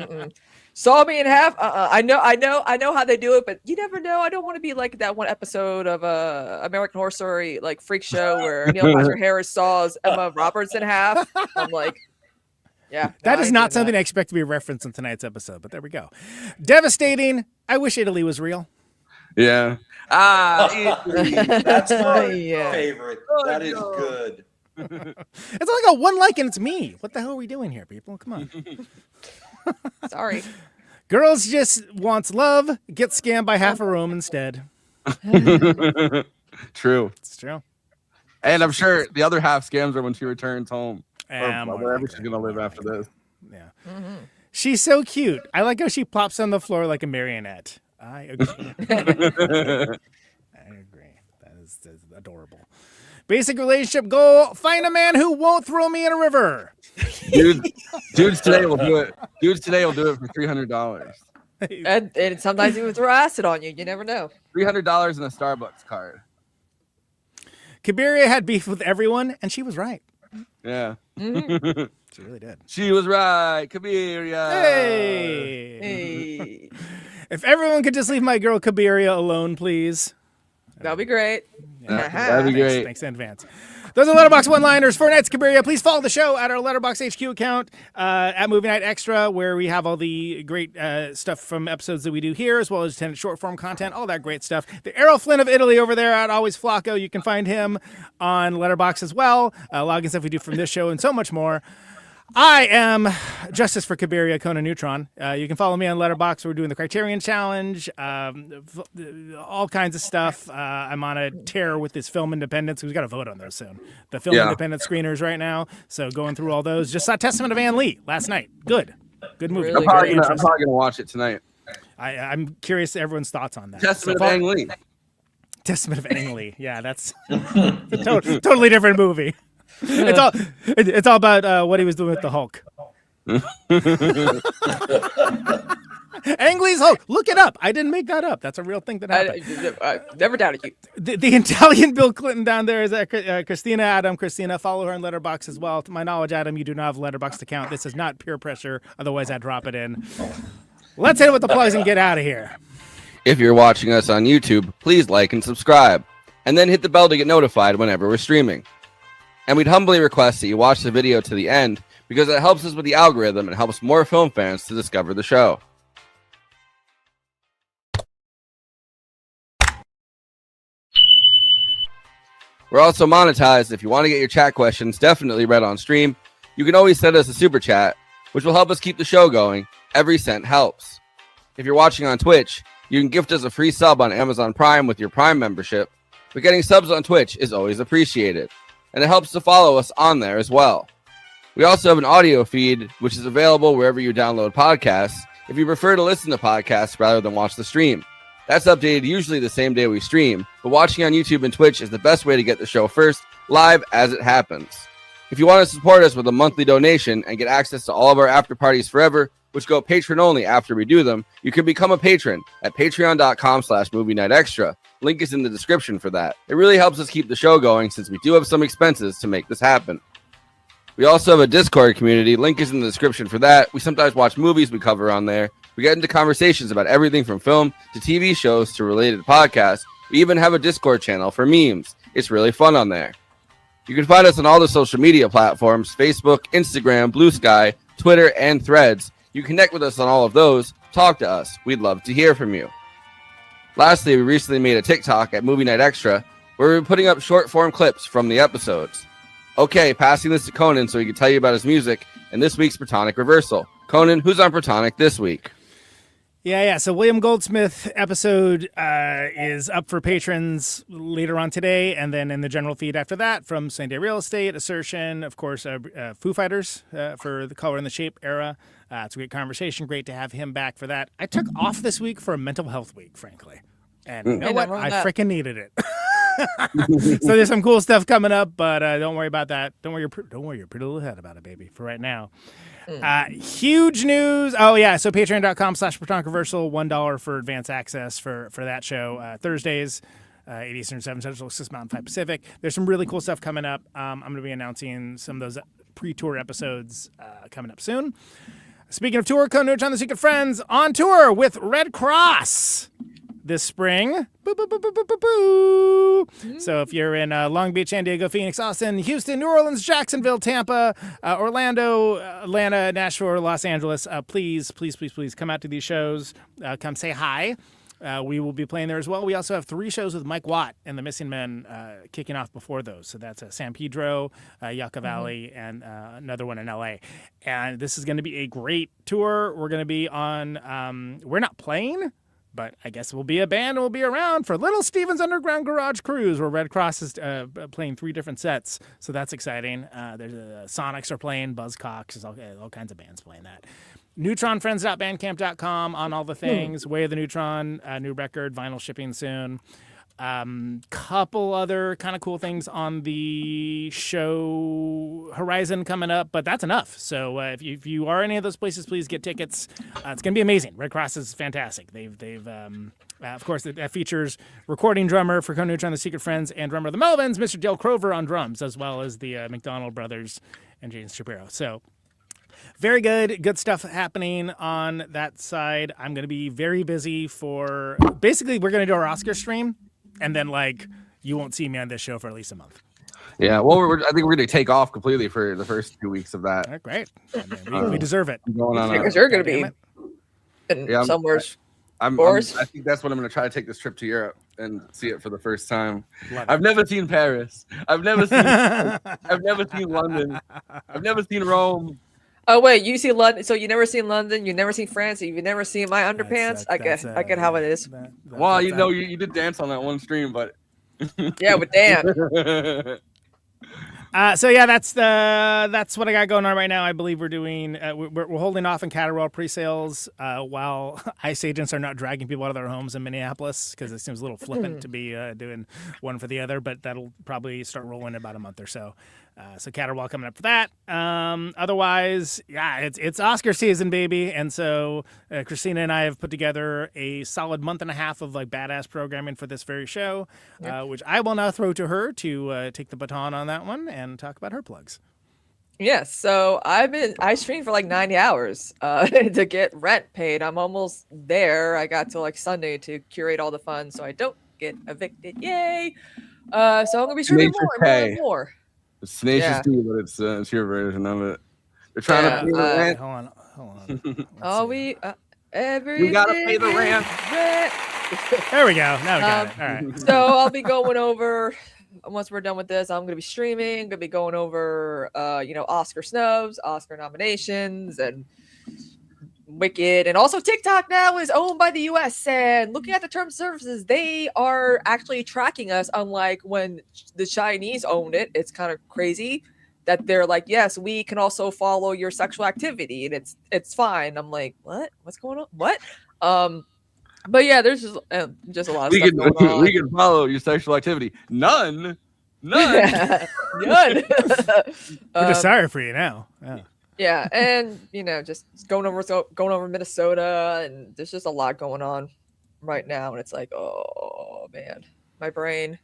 Saw me in half. I know how they do it, but you never know. I don't want to be like that one episode of American Horror Story, like Freak Show, where Neil Patrick Harris saws Emma Roberts in half. I'm like, yeah.
That is not something I expect to be referenced in tonight's episode, but there we go. Devastating. I wish Italy was real.
Yeah.
That's my favorite. That is good.
It's only got 1 like and it's me. What the hell are we doing here, people? Come on.
Sorry.
Girls just wants love, get scammed by half a room instead.
True.
It's true.
And I'm sure the other half scams her when she returns home. Or
More
wherever
likely,
she's going to live after this.
Yeah. Mm-hmm. She's so cute. I like how she plops on the floor like a marionette. I agree. That is adorable. Basic relationship goal: find a man who won't throw me in a river.
Dudes today will do it. Dudes today will do it for $300.
And sometimes even throw acid on you. You never know.
$300 in a Starbucks card.
Cabiria had beef with everyone, and she was right.
Yeah.
Mm-hmm.
She really did.
She was right. Cabiria.
Hey.
If everyone could just leave my girl Cabiria alone, please.
That'd be great.
Yeah, that'd be great.
Thanks in advance. Those are Letterboxd one-liners for Nights of Cabiria. Please follow the show at our Letterboxd HQ account, at Movie Night Extra, where we have all the great stuff from episodes that we do here, as well as short-form content, all that great stuff. The Errol Flynn of Italy over there at Always Flacco. You can find him on Letterboxd as well. Login stuff we do from this show and so much more. I am Justice for Cabiria, Conan Neutron. You can follow me on Letterboxd. We're doing the Criterion Challenge, all kinds of stuff. I'm on a tear with this Film Independence. We've got to vote on those soon. The Film Independent screeners right now. So going through all those. Just saw Testament of Ann Lee last night. Good movie.
Really
I'm probably going to watch it tonight.
I'm curious everyone's thoughts on that.
Testament of Ann Lee.
Testament of Ann Lee. Yeah, that's a totally different movie. It's all about what he was doing with the Hulk. Ang Lee's Hulk. Look it up. I didn't make that up. That's a real thing that happened.
I never doubted you.
The Italian Bill Clinton down there is Kristina Adam. Kristina, follow her on Letterboxd as well. To my knowledge, Adam, you do not have a Letterboxd account. This is not peer pressure. Otherwise, I'd drop it in. Let's hit it with the plugs and get out of here.
If you're watching us on YouTube, please like and subscribe, and then hit the bell to get notified whenever we're streaming. And we'd humbly request that you watch the video to the end, because it helps us with the algorithm and helps more film fans to discover the show. We're also monetized. If you want to get your chat questions definitely read on stream, you can always send us a super chat, which will help us keep the show going. Every cent helps. If you're watching on Twitch, you can gift us a free sub on Amazon Prime with your Prime membership, but getting subs on Twitch is always appreciated, and it helps to follow us on there as well. We also have an audio feed, which is available wherever you download podcasts, if you prefer to listen to podcasts rather than watch the stream. That's updated usually the same day we stream, but watching on YouTube and Twitch is the best way to get the show first, live as it happens. If you want to support us with a monthly donation and get access to all of our after parties forever, which go patron only after we do them, you can become a patron at patreon.com/movie night extra. Link is in the description for that. It really helps us keep the show going since we do have some expenses to make this happen. We also have a Discord community. Link is in the description for that. We sometimes watch movies we cover on there. We get into conversations about everything from film to TV shows to related podcasts. We even have a Discord channel for memes. It's really fun on there. You can find us on all the social media platforms: Facebook, Instagram, Blue Sky, Twitter, and Threads. You connect with us on all of those. Talk to us. We'd love to hear from you. Lastly, we recently made a TikTok at Movie Night Extra where we're putting up short form clips from the episodes. Okay, passing this to Conan so he can tell you about his music and this week's Protonic Reversal. Conan, who's on Protonic this week?
Yeah. So William Goldsmith episode is up for patrons later on today, and then in the general feed after that from Same Day Real Estate, Assertion, of course, Foo Fighters for the Color and the Shape era. It's a great conversation. Great to have him back for that. I took off this week for a mental health week, frankly. And you know what? I freaking needed it. So there's some cool stuff coming up, but don't worry about that. Don't worry your pretty little head about it, baby, for right now. Huge news. Oh, yeah. So patreon.com/Protonic Reversal, $1 for advance access for that show. Thursdays, 8 Eastern, 7 Central, 6 Mountain, 5 Pacific. There's some really cool stuff coming up. I'm going to be announcing some of those pre-tour episodes coming up soon. Speaking of tour, Conan and the Secret Friends on tour with Red Cross this spring. Boo, boo, boo, boo, boo, boo, boo. So if you're in Long Beach, San Diego, Phoenix, Austin, Houston, New Orleans, Jacksonville, Tampa, Orlando, Atlanta, Nashville, or Los Angeles, please come out to these shows. Come say hi. We will be playing there as well. We also have 3 shows with Mike Watt and the Missing Men kicking off before those. So that's San Pedro, Yucca Valley, and another one in LA. And this is going to be a great tour. We're going to be on, we're not playing, but I guess we'll be a band and we'll be around for Little Steven's Underground Garage Cruise, where Red Cross is playing 3 different sets. So that's exciting. There's Sonics are playing, Buzzcocks, there's all kinds of bands playing that. NeutronFriends.bandcamp.com on all the things. Way of the Neutron, new record, vinyl shipping soon. Couple other kind of cool things on the show horizon coming up, but that's enough. So if you are any of those places, please get tickets. It's going to be amazing. Red Cross is fantastic. They've of course, that features recording drummer for Conan Neutron, the Secret Friends, and drummer of the Melvins, Mr. Dale Crover on drums, as well as the McDonald brothers and James Shapiro. So very good stuff happening on that side. I'm going to be very busy for, basically, we're going to do our Oscar stream, and then, you won't see me on this show for at least a month.
Yeah, well, I think we're going to take off completely for the first 2 weeks of that.
All right, great. We deserve it.
Because you're going to be in somewhere.
I think that's what I'm going to try to take this trip to Europe and see it for the first time. I've never seen Paris. I've never seen London. I've never seen Rome.
Oh wait, you see London? So you never seen London? You never seen France? You've never seen my underpants? I get how it is.
Well, you did dance on that one stream, but
yeah, with Dan.
So yeah, that's what I got going on right now. I believe we're doing we're holding off on Caterwall pre-sales while ICE agents are not dragging people out of their homes in Minneapolis, because it seems a little flippant to be doing one for the other. But that'll probably start rolling in about a month or so. So Caterwaul coming up for that. Otherwise, yeah, it's Oscar season, baby. And so Kristina and I have put together a solid month and a half of like badass programming for this very show, which I will now throw to her to take the baton on that one and talk about her plugs.
Yes, so I streamed for like 90 hours to get rent paid. I'm almost there. I got till like Sunday to curate all the funds so I don't get evicted. Yay! So I'm gonna be streaming more and more.
It's Tenacious D, but it's your version of it. They're trying to pay the rent.
Hold on.
Oh, we
gotta pay the rent.
There we go. Now we got it. All right.
So I'll be going over. Once we're done with this, I'm going to be streaming. Going to be going over, Oscar snubs, Oscar nominations, and Wicked. And also TikTok now is owned by the U.S. And looking at the terms of services, they are actually tracking us. Unlike when the Chinese owned it, it's kind of crazy that they're like, yes, we can also follow your sexual activity, and it's fine. I'm like, what? What's going on? What? But yeah, there's just a lot of stuff going on.
We can follow your sexual activity. None.
None.
We're just sorry for you now.
Yeah, and just going over Minnesota, and there's just a lot going on right now, and it's like, oh man, my brain.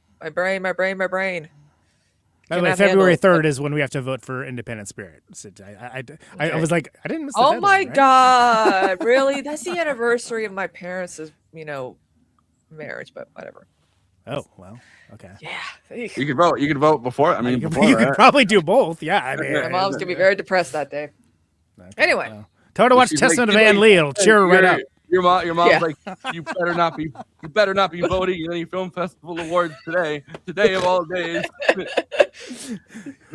By the way, February 3rd is when we have to vote for Independent Spirit. So I was like, I didn't miss the deadline,
my
right?
God, really? That's the anniversary of my parents' marriage, but whatever.
Oh, well, okay.
Yeah.
You could vote. You could vote before. I mean,
you could probably do both. Yeah, I mean,
my mom's gonna be very depressed that day.
Okay,
anyway,
well, tell her to watch Testament of Ann Lee. It'll cheer her right up.
Your mom's like, you better not be voting in any film festival awards today of all days.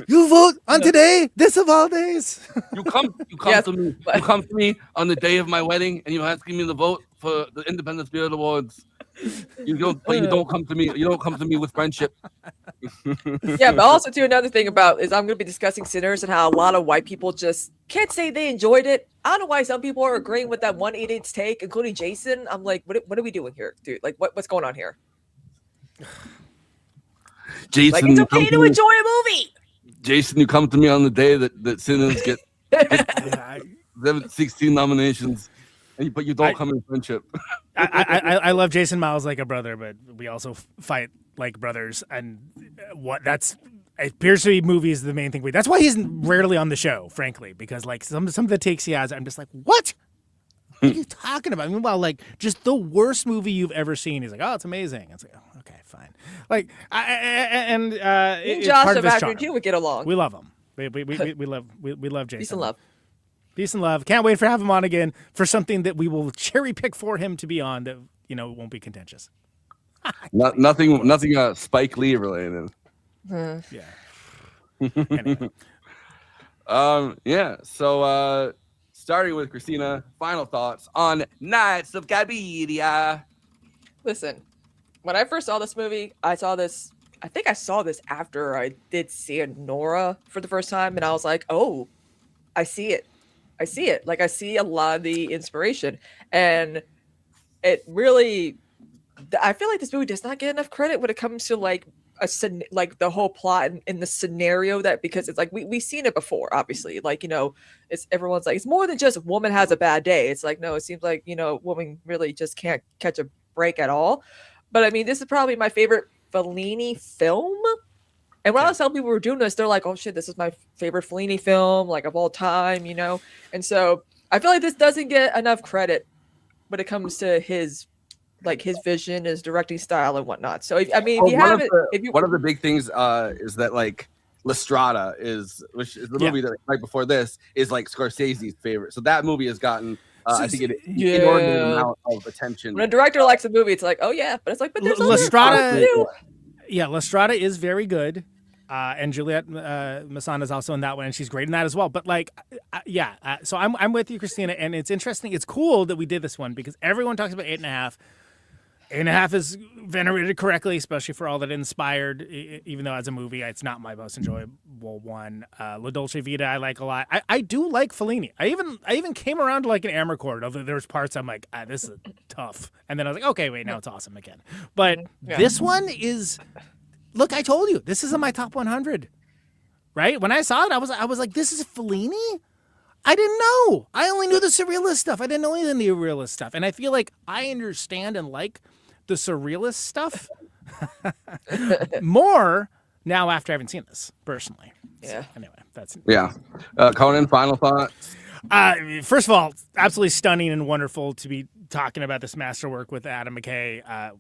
You vote on today, this of all days.
You come to me. You come to me on the day of my wedding, and you asking me to vote for the Independent Spirit Awards. You don't come to me. You don't come to me with friendship.
Yeah, but also too, another thing is I'm going to be discussing Sinners and how a lot of white people just can't say they enjoyed it. I don't know why some people are agreeing with that 188 take, including Jason. I'm like, what are we doing here, dude? Like, what's going on here?
Jason,
like, it's okay to enjoy a movie.
Jason, you come to me on the day that Sinners get 16 nominations. But you don't come in friendship.
I love Jason Miles like a brother, but we also fight like brothers. And it appears to be movies the main thing. That's why he's rarely on the show, frankly, because like some of the takes he has, I'm just like, what are you talking about? Meanwhile, like just the worst movie you've ever seen. He's like, oh, it's amazing. It's like, oh, okay, fine. Like,
Josh of Actor too would get along.
We love him. We love Jason.
Peace and love.
Peace and love. Can't wait for have him on again for something that we will cherry pick for him to be on that won't be contentious.
Nothing Spike Lee related.
Yeah. Anyway.
Yeah. So starting with Kristina, final thoughts on Nights of Cabiria.
Listen, when I first saw this movie, I think I saw this after I did see Nora for the first time, and I was like, oh, I see it. Like, I see a lot of the inspiration, and it really, I feel like this movie does not get enough credit when it comes to like the whole plot in the scenario, that because it's like we've seen it before, obviously, like it's everyone's like, it's more than just woman has a bad day. It's like, no, it seems like woman really just can't catch a break at all. But I mean, this is probably my favorite Fellini film. And when I was telling people we were doing this, they're like, oh shit, this is my favorite Fellini film, like, of all time, And so I feel like this doesn't get enough credit when it comes to his vision, his directing style and whatnot. So
one of the big things is that like La Strada which is the movie that right before this is like Scorsese's favorite. So that movie has gotten I think an inordinate amount of attention.
When a director likes a movie, it's like, oh yeah, but it's like, but there's
La Strada. Yeah, La Strada is very good. And Giulietta Masina is also in that one, and she's great in that as well. But so I'm with you, Kristina, and it's interesting. It's cool that we did this one because everyone talks about 8.5. 8.5 is venerated correctly, especially for all that it inspired. Even though as a movie, it's not my most enjoyable one. La Dolce Vita, I like a lot. I do like Fellini. I even came around to like an Amarcord. Although there was parts I'm like, this is tough, and then I was like, okay, wait, now it's awesome again. But this one is. Look, I told you, this is in my top 100. right? When I saw it, I was like, this is Fellini? I didn't know. I only knew the surrealist stuff. I didn't know any of the neorealist stuff. And I feel like I understand and like the surrealist stuff more now after having seen this personally.
Yeah.
So, anyway, that's
Conan, final thoughts.
First of all, absolutely stunning and wonderful to be talking about this masterwork with Adam McKay.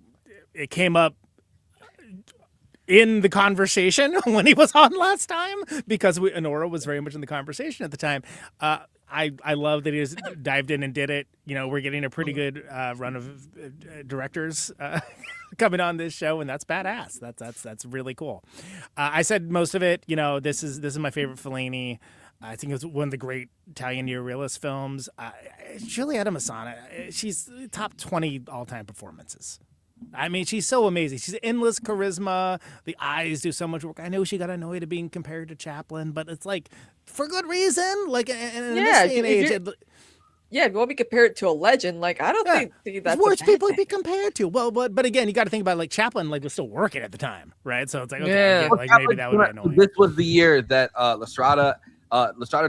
It came up in the conversation when he was on last time because Honora was very much in the conversation at the time. I love that he just dived in and did it. You know, we're getting a pretty good run of directors coming on this show, and that's badass. That's really cool. I said most of it. You know, this is my favorite Fellini. I think it's one of the great Italian neorealist films. Giulietta Masina, she's top 20 all-time performances. I mean, she's so amazing. She's endless charisma. The eyes do so much work. I know she got annoyed at being compared to Chaplin, but it's like for good reason. Like in this day and age,
if you want to be compared to a legend, like I don't think that's
worse people to be compared to. Well, but again, you got to think about like Chaplin, like was still working at the time, right? So it's like okay, again, like maybe that would be annoying.
This was the year that La Strada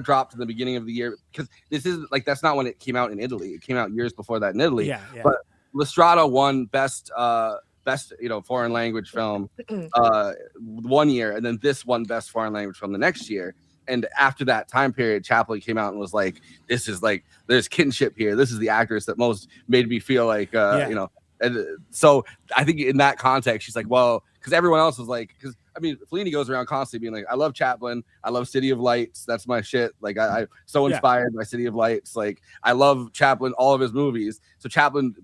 dropped in the beginning of the year because this is like that's not when it came out in Italy. It came out years before that in Italy.
Yeah.
But La Strada won best foreign language film 1 year, and then this won best foreign language film the next year. And after that time period, Chaplin came out and was like, "This is like there's kinship here. This is the actress that most made me feel like you know." And so I think in that context, she's like, "Well," because everyone else was like, because I mean, Fellini goes around constantly being like, "I love Chaplin. I love City of Lights. That's my shit. Like, I so inspired by City of Lights. Like, I love Chaplin, all of his movies." So Chaplin,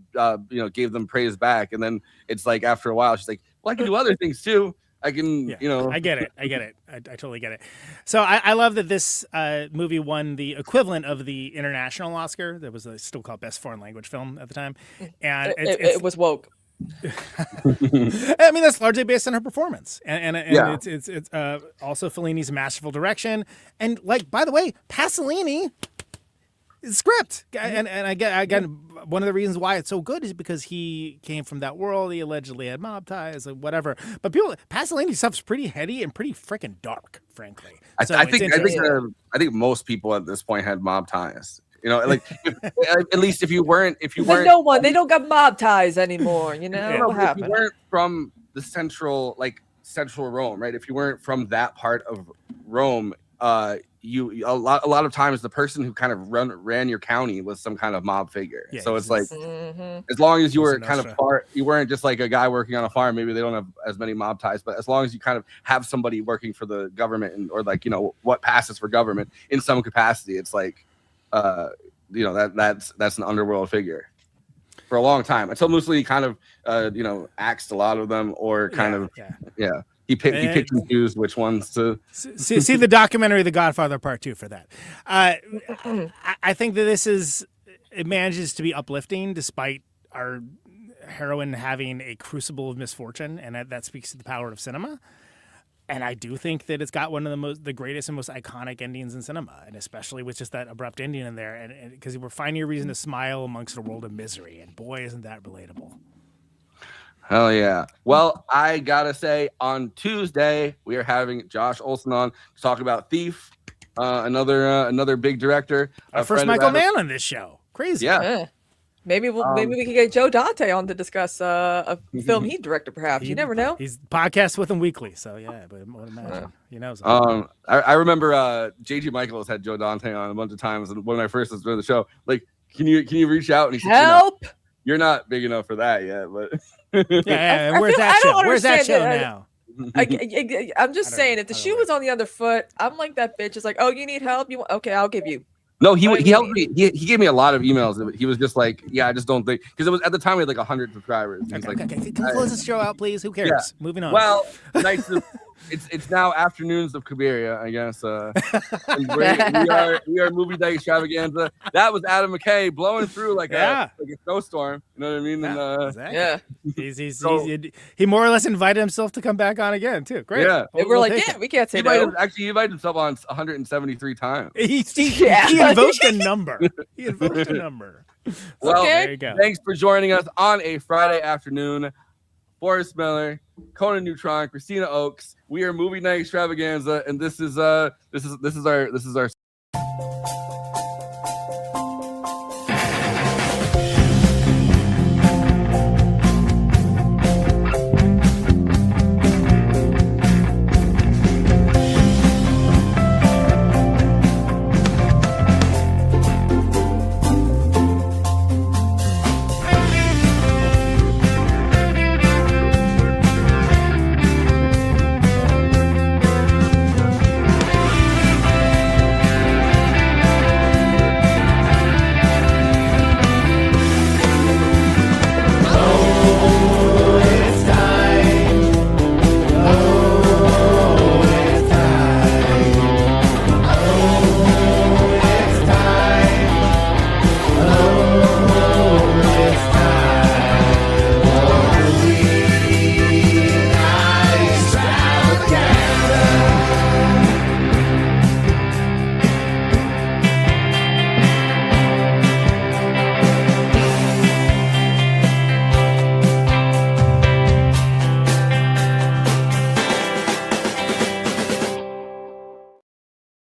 gave them praise back, and then it's like after a while, she's like, "Well, I can do other things too. I can,
I get it. I totally get it. So I love that this movie won the equivalent of the international Oscar. That was still called Best Foreign Language Film at the time, and
it was woke.
I mean, that's largely based on her performance, and it's also Fellini's masterful direction, and like by the way, Pasolini. Script and again one of the reasons why it's so good is because he came from that world. He allegedly had mob ties or whatever, but Pasolini stuff's pretty heady and pretty freaking dark, frankly. So
I think most people at this point had mob ties. You know, like at least if you weren't,
they don't got mob ties anymore. You know,
if you weren't from the central Rome, right? If you weren't from that part of Rome, you a lot of times the person who kind of ran your county was some kind of mob figure. So it's like as long as you were kind of far, you weren't just like a guy working on a farm. Maybe they don't have as many mob ties, but as long as you kind of have somebody working for the government or like what passes for government in some capacity, it's like that's an underworld figure for a long time until Mussolini kind of axed a lot of them or He picked and choose which ones to
see the documentary The Godfather Part 2 for that. I think that it manages to be uplifting despite our heroine having a crucible of misfortune, and that speaks to the power of cinema. And I do think that it's got one of the greatest and most iconic endings in cinema, and especially with just that abrupt ending in there, and because we're finding a reason to smile amongst a world of misery, and boy, isn't that relatable.
Hell yeah. Well, I gotta say, on Tuesday, we are having Josh Olson on to talk about Thief, another big director.
Our first Michael Mann on this show. Crazy.
Yeah. Maybe we can get Joe Dante on to discuss a film he directed, perhaps. You never know.
He's podcast with him weekly, so yeah, but I would imagine he knows.
I remember JG Michaels had Joe Dante on a bunch of times, and when I first was doing the show, like, can you reach out? And he said,
help.
You're not big enough for that yet, but
yeah. Where's that show? Where's that show now?
I'm just saying, if the shoe was on the other foot, I'm like that bitch. It's like, oh, you need help? Okay, I'll give you.
No, he helped me. He gave me a lot of emails. He was just like, yeah, I just don't think, because it was at the time we had like 100 subscribers.
Okay, can we close this show out, please? Who cares? Yeah. Moving on.
Well, it's now afternoons of Cabiria, I guess. We are movie day extravaganza. That was Adam McKay blowing through like a snowstorm. You know what I mean?
Exactly. He more or less invited himself to come back on again too. Great.
Yeah.
We're like, yeah, we can't say no.
Actually, he invited himself on 173 times.
He invoked a number. Well,
there you go. Thanks for joining us on a Friday afternoon. Forrest Miller, Conan Neutron, Kristina Oakes. We are Movie Night Extravaganza, and this is our